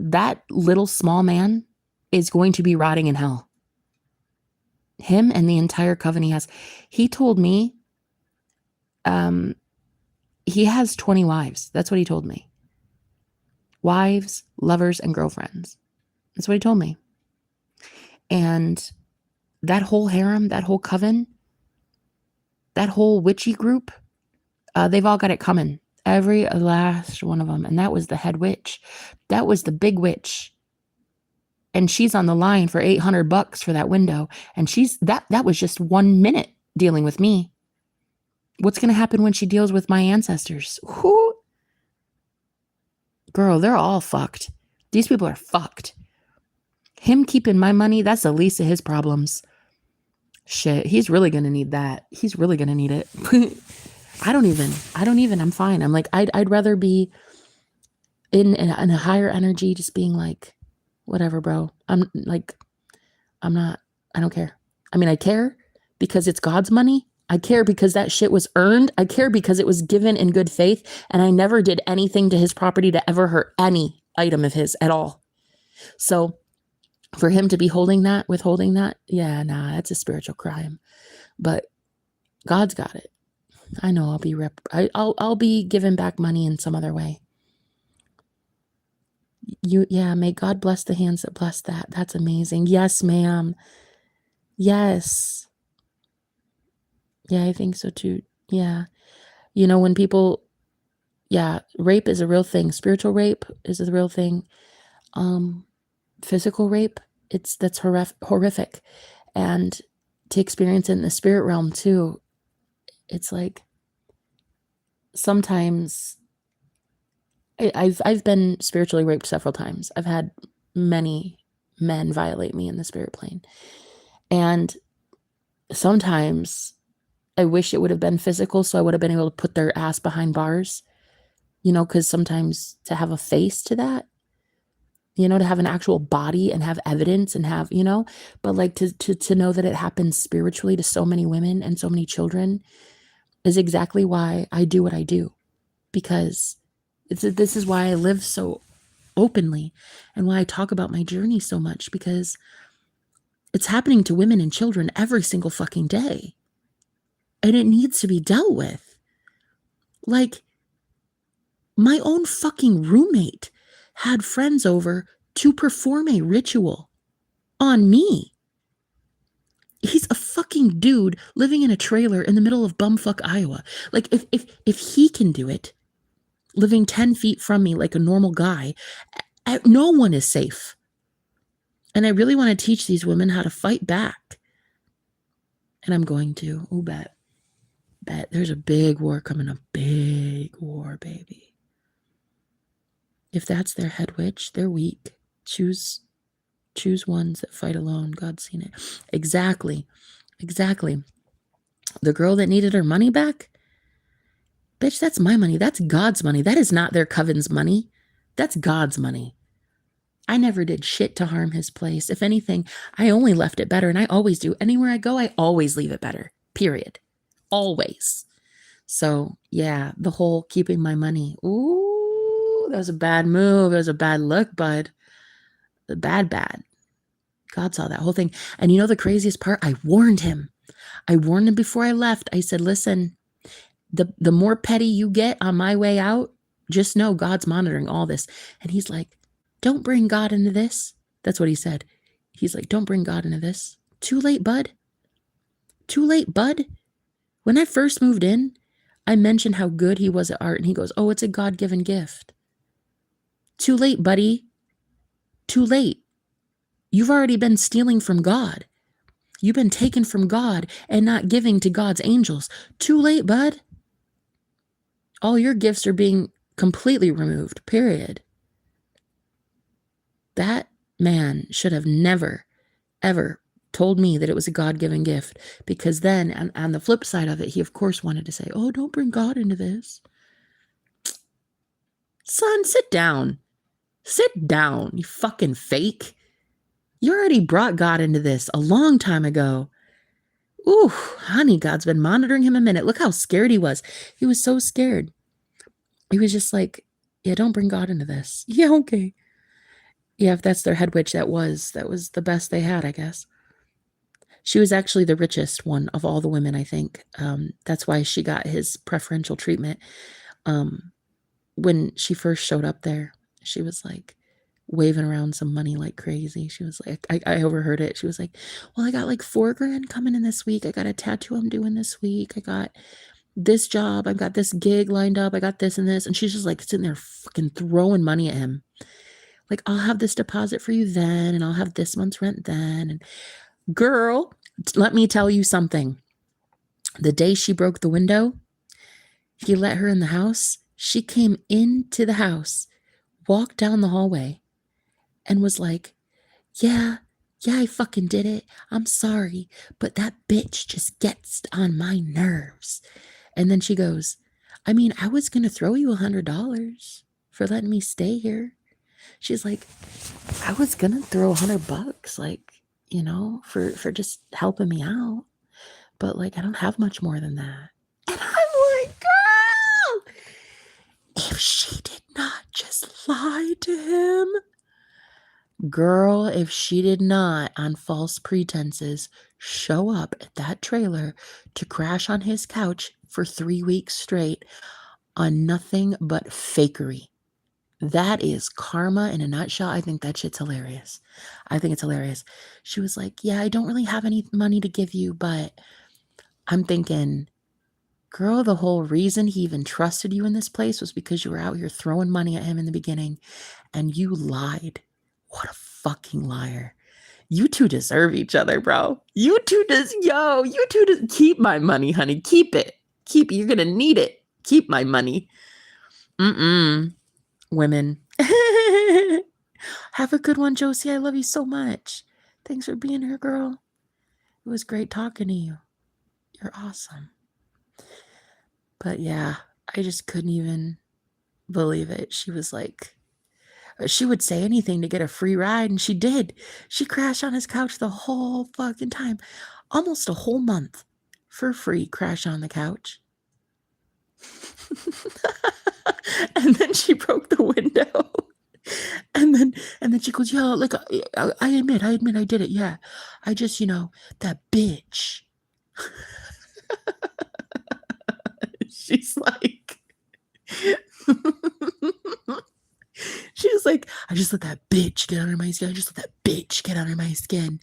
little small man is going to be rotting in hell. Him and the entire coven he has. He told me he has 20 wives. That's what he told me. Wives, lovers, and girlfriends. That's what he told me. And that whole harem, that whole coven, that whole witchy group, they've all got it coming. Every last one of them. And that was the head witch. That was the big witch. And she's on the line for $800 for that window. And that was just 1 minute dealing with me. What's going to happen when she deals with my ancestors? Who? Girl, they're all fucked. These people are fucked. Him keeping my money, that's the least of his problems. Shit, he's really going to need that. He's really going to need it. I don't even. I'm fine. I'm like, I'd rather be in a higher energy, just being like, whatever, bro. I don't care. I mean, I care because it's God's money. I care because that shit was earned. I care because it was given in good faith. And I never did anything to his property to ever hurt any item of his at all. So for him to be withholding that, yeah, nah, that's a spiritual crime. But God's got it. I know I'll be giving back money in some other way. May God bless the hands that bless that. That's amazing. Yes, ma'am. Yes. Yeah, I think so too. Yeah. When people, rape is a real thing. Spiritual rape is a real thing. Physical rape, that's horrific. And to experience it in the spirit realm too, it's like sometimes I've been spiritually raped several times. I've had many men violate me in the spirit plane. And sometimes I wish it would have been physical so I would have been able to put their ass behind bars, because sometimes to have a face to that, to have an actual body and have evidence and have, but like to know that it happens spiritually to so many women and so many children is exactly why I do what I do, because this is why I live so openly and why I talk about my journey so much, because it's happening to women and children every single fucking day. And it needs to be dealt with. Like, my own fucking roommate had friends over to perform a ritual on me. He's a fucking dude living in a trailer in the middle of bumfuck Iowa. Like, if he can do it, living 10 feet from me like a normal guy, no one is safe. And I really want to teach these women how to fight back. And I'm going to. Oh, bet. There's a big war coming up. Big war, baby. If that's their head witch, they're weak. Choose ones that fight alone. God's seen it. Exactly. The girl that needed her money back? Bitch, that's my money. That's God's money. That is not their coven's money. That's God's money. I never did shit to harm his place. If anything, I only left it better, and I always do. Anywhere I go, I always leave it better. Period. Always. So, yeah, the whole keeping my money. Ooh, that was a bad move. It was a bad look, bud. Bad. God saw that whole thing. And you know the craziest part? I warned him. Before I left. I said, listen, the more petty you get on my way out, just know God's monitoring all this. And he's like, don't bring God into this. That's what he said. He's like, don't bring God into this. Too late, bud. Too late, bud. When I first moved in, I mentioned how good he was at art, and he goes, oh, it's a God-given gift. Too late, buddy. Too late. You've already been stealing from God. You've been taken from God and not giving to God's angels. Too late, bud. All your gifts are being completely removed, period. That man should have never, ever told me that it was a God-given gift, because then on the flip side of it, he of course wanted to say, oh, don't bring God into this. Son, sit down. Sit down, you fucking fake. You already brought God into this a long time ago. Ooh, honey, God's been monitoring him a minute. Look how scared he was. He was so scared. He was just like, yeah, don't bring God into this. Yeah, okay. Yeah, if that's their head witch, that was the best they had, I guess. She was actually the richest one of all the women, I think. That's why she got his preferential treatment. When she first showed up there, she was like waving around some money like crazy. She was like, I overheard it. She was like, well, I got like $4,000 coming in this week. I got a tattoo I'm doing this week. I got this job. I've got this gig lined up. I got this and this. And she's just like sitting there fucking throwing money at him. Like, I'll have this deposit for you then, and I'll have this month's rent then. And girl, let me tell you something. The day she broke the window, he let her in the house. She came into the house, walked down the hallway, and was like, yeah, I fucking did it. I'm sorry, but that bitch just gets on my nerves. And then she goes, I mean, I was going to throw you $100 for letting me stay here. She's like, I was going to throw $100, like, you know, for just helping me out. But like, I don't have much more than that. And I'm like, girl, if she did not just lie to him, girl, if she did not, on false pretenses, show up at that trailer to crash on his couch for 3 weeks straight on nothing but fakery. That is karma in a nutshell. I think that shit's hilarious. I think it's hilarious. She was like, yeah, I don't really have any money to give you, but I'm thinking, girl, the whole reason he even trusted you in this place was because you were out here throwing money at him in the beginning, and you lied. What a fucking liar. You two deserve each other, bro. You two keep my money, honey. Keep it. You're gonna need it. Keep my money. Women. Have a good one, Josie. I love you so much. Thanks for being here, girl. It was great talking to you. You're awesome. But yeah, I just couldn't even believe it. She was like, she would say anything to get a free ride, and she did. She crashed on his couch the whole fucking time. Almost a whole month for free, crash on the couch. And then she broke the window. And then she goes, yeah, like, I admit I did it. Yeah. I just, that bitch. She's like, she was like, I just let that bitch get under my skin.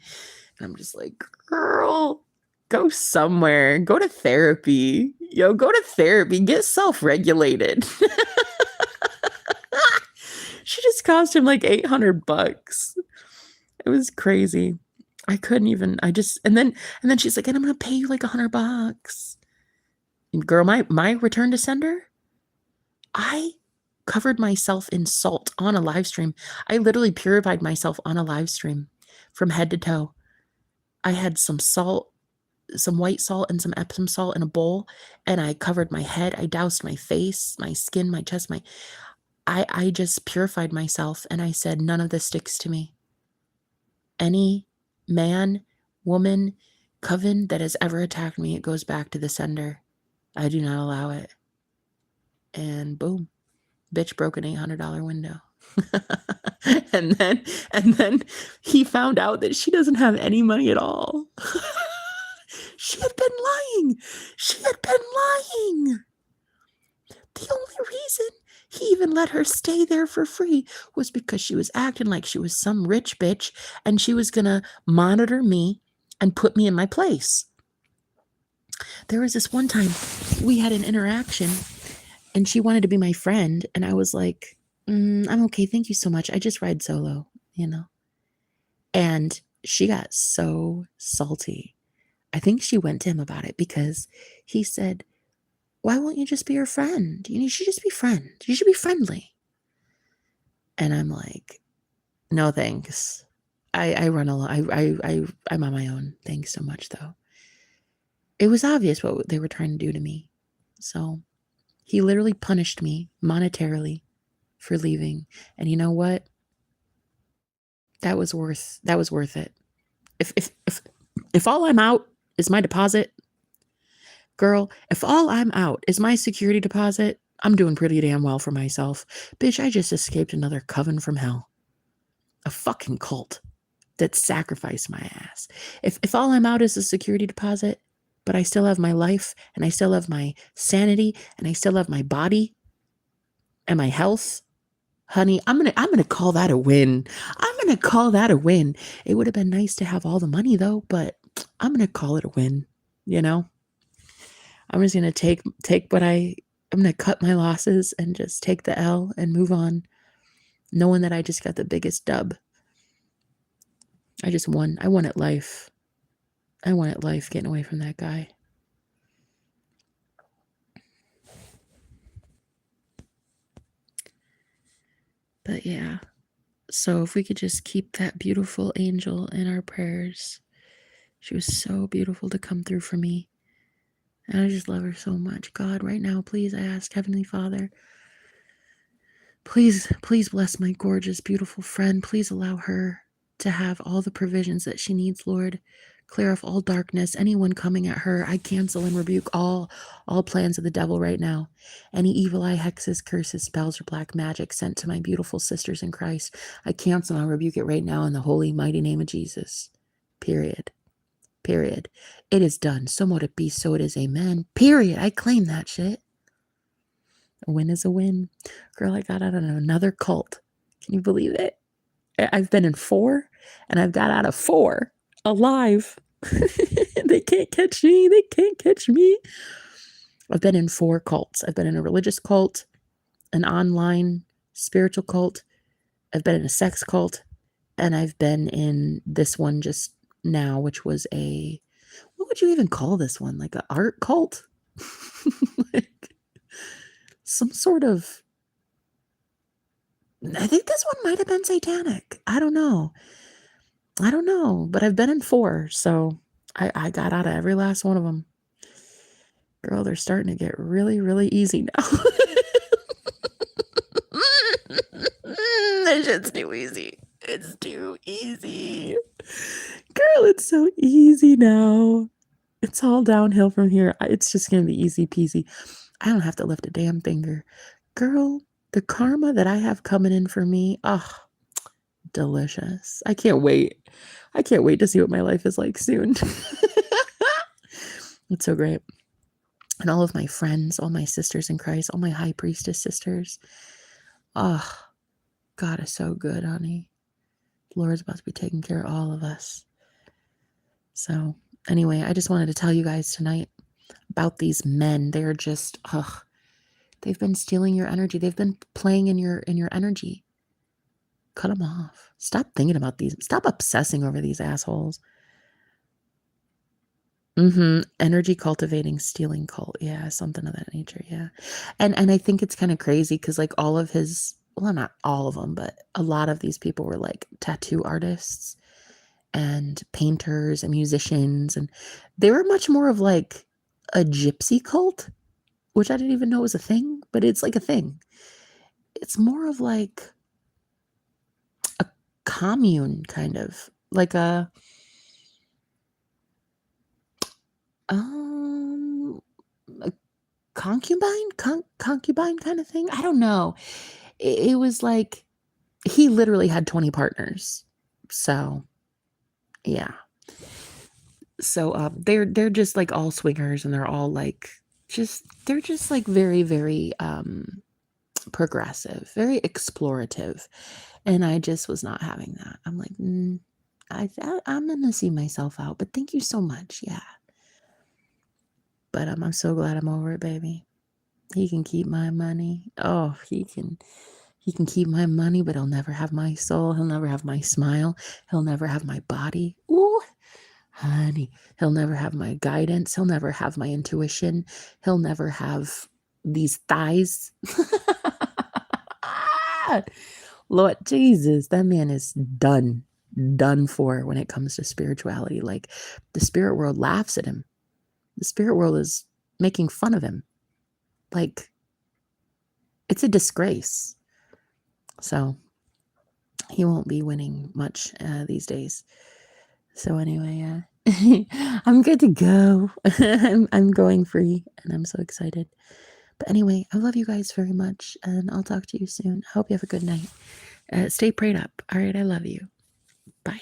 And I'm just like, girl, go somewhere. Go to therapy. Go to therapy. Get self-regulated. She just cost him like $800. It was crazy. I couldn't even, and then she's like, and I'm going to pay you like $100. And girl, my return to sender, I covered myself in salt on a live stream. I literally purified myself on a live stream from head to toe. I had some salt, some white salt and some Epsom salt in a bowl, and I covered my head. I doused my face, my skin, my chest, I just purified myself and I said, none of this sticks to me. Any man, woman, coven that has ever attacked me, it goes back to the sender. I do not allow it. And boom, bitch broke an $800 window. and then he found out that she doesn't have any money at all. She had been lying. She had been lying. The only reason he even let her stay there for free was because she was acting like she was some rich bitch and she was going to monitor me and put me in my place. There was this one time we had an interaction and she wanted to be my friend. And I was like, I'm okay. Thank you so much. I just ride solo, you know? And she got so salty. I think she went to him about it because he said, why won't you just be her friend? You should just be friends. You should be friendly. And I'm like, no, thanks. I run alone. I'm on my own. Thanks so much, though. It was obvious what they were trying to do to me. So he literally punished me monetarily for leaving. And you know what? That was worth it. If all I'm out is my deposit, girl, if all I'm out is my security deposit, I'm doing pretty damn well for myself. Bitch, I just escaped another coven from hell. A fucking cult that sacrificed my ass. If all I'm out is a security deposit, but I still have my life and I still have my sanity and I still have my body and my health, honey, I'm gonna call that a win. I'm gonna call that a win. It would have been nice to have all the money though, but I'm gonna call it a win, you know? I'm just gonna take what I'm gonna cut my losses and just take the L and move on, knowing that I just got the biggest dub. I just won. I won at life. I won at life getting away from that guy. But yeah, so if we could just keep that beautiful angel in our prayers. She was so beautiful to come through for me. And I just love her so much. God, right now, please, I ask Heavenly Father, please bless my gorgeous, beautiful friend. Please allow her to have all the provisions that she needs, Lord. Clear off all darkness. Anyone coming at her, I cancel and rebuke all plans of the devil right now. Any evil eye, hexes, curses, spells, or black magic sent to my beautiful sisters in Christ, I cancel and rebuke it right now in the holy, mighty name of Jesus. Period. It is done. So mote it be, so it is. Amen. Period. I claim that shit. A win is a win. Girl, I got out of another cult. Can you believe it? I've been in 4 and I've got out of 4 alive. They can't catch me. They can't catch me. I've been in 4 cults. I've been in a religious cult, an online spiritual cult. I've been in a sex cult, and I've been in this one just now, which was what would you even call this one? Like an art cult? Like some sort of, I think this one might have been satanic. I don't know, but I've been in 4, so I got out of every last one of them. Girl, they're starting to get really, really easy now. That shit's too easy. It's too easy. Girl, it's so easy now. It's all downhill from here. It's just going to be easy peasy. I don't have to lift a damn finger. Girl, the karma that I have coming in for me, delicious. I can't wait. I can't wait to see what my life is like soon. It's so great. And all of my friends, all my sisters in Christ, all my high priestess sisters. God is so good, honey. The Lord's about to be taking care of all of us. So anyway, I just wanted to tell you guys tonight about these men. They're just, they've been stealing your energy. They've been playing in your energy. Cut them off. Stop thinking about these. Stop obsessing over these assholes. Energy cultivating, stealing cult. Yeah, something of that nature. Yeah. And I think it's kind of crazy because like all of his, well, not all of them, but a lot of these people were like tattoo artists and painters and musicians. And they were much more of like a gypsy cult, which I didn't even know was a thing, but it's like a thing. it's more of like a commune, kind of like um a concubine kind of thing. I don't know. It was like he literally had 20 partners. So yeah. So they're just like all swingers, and they're all like they're just like very, very progressive, very explorative. And I just was not having that. I'm like, I'm gonna see myself out, but thank you so much. Yeah. But I'm so glad I'm over it, baby. He can keep my money. Oh, he can keep my money, but he'll never have my soul. He'll never have my smile. He'll never have my body. Ooh, honey. He'll never have my guidance. He'll never have my intuition. He'll never have these thighs. Lord Jesus, that man is done for when it comes to spirituality. Like, the spirit world laughs at him. The spirit world is making fun of him. Like, it's a disgrace. So he won't be winning much these days. So anyway, I'm good to go. I'm going free, and I'm so excited. But anyway, I love you guys very much, and I'll talk to you soon. I hope you have a good night. Stay prayed up. All right, I love you. Bye.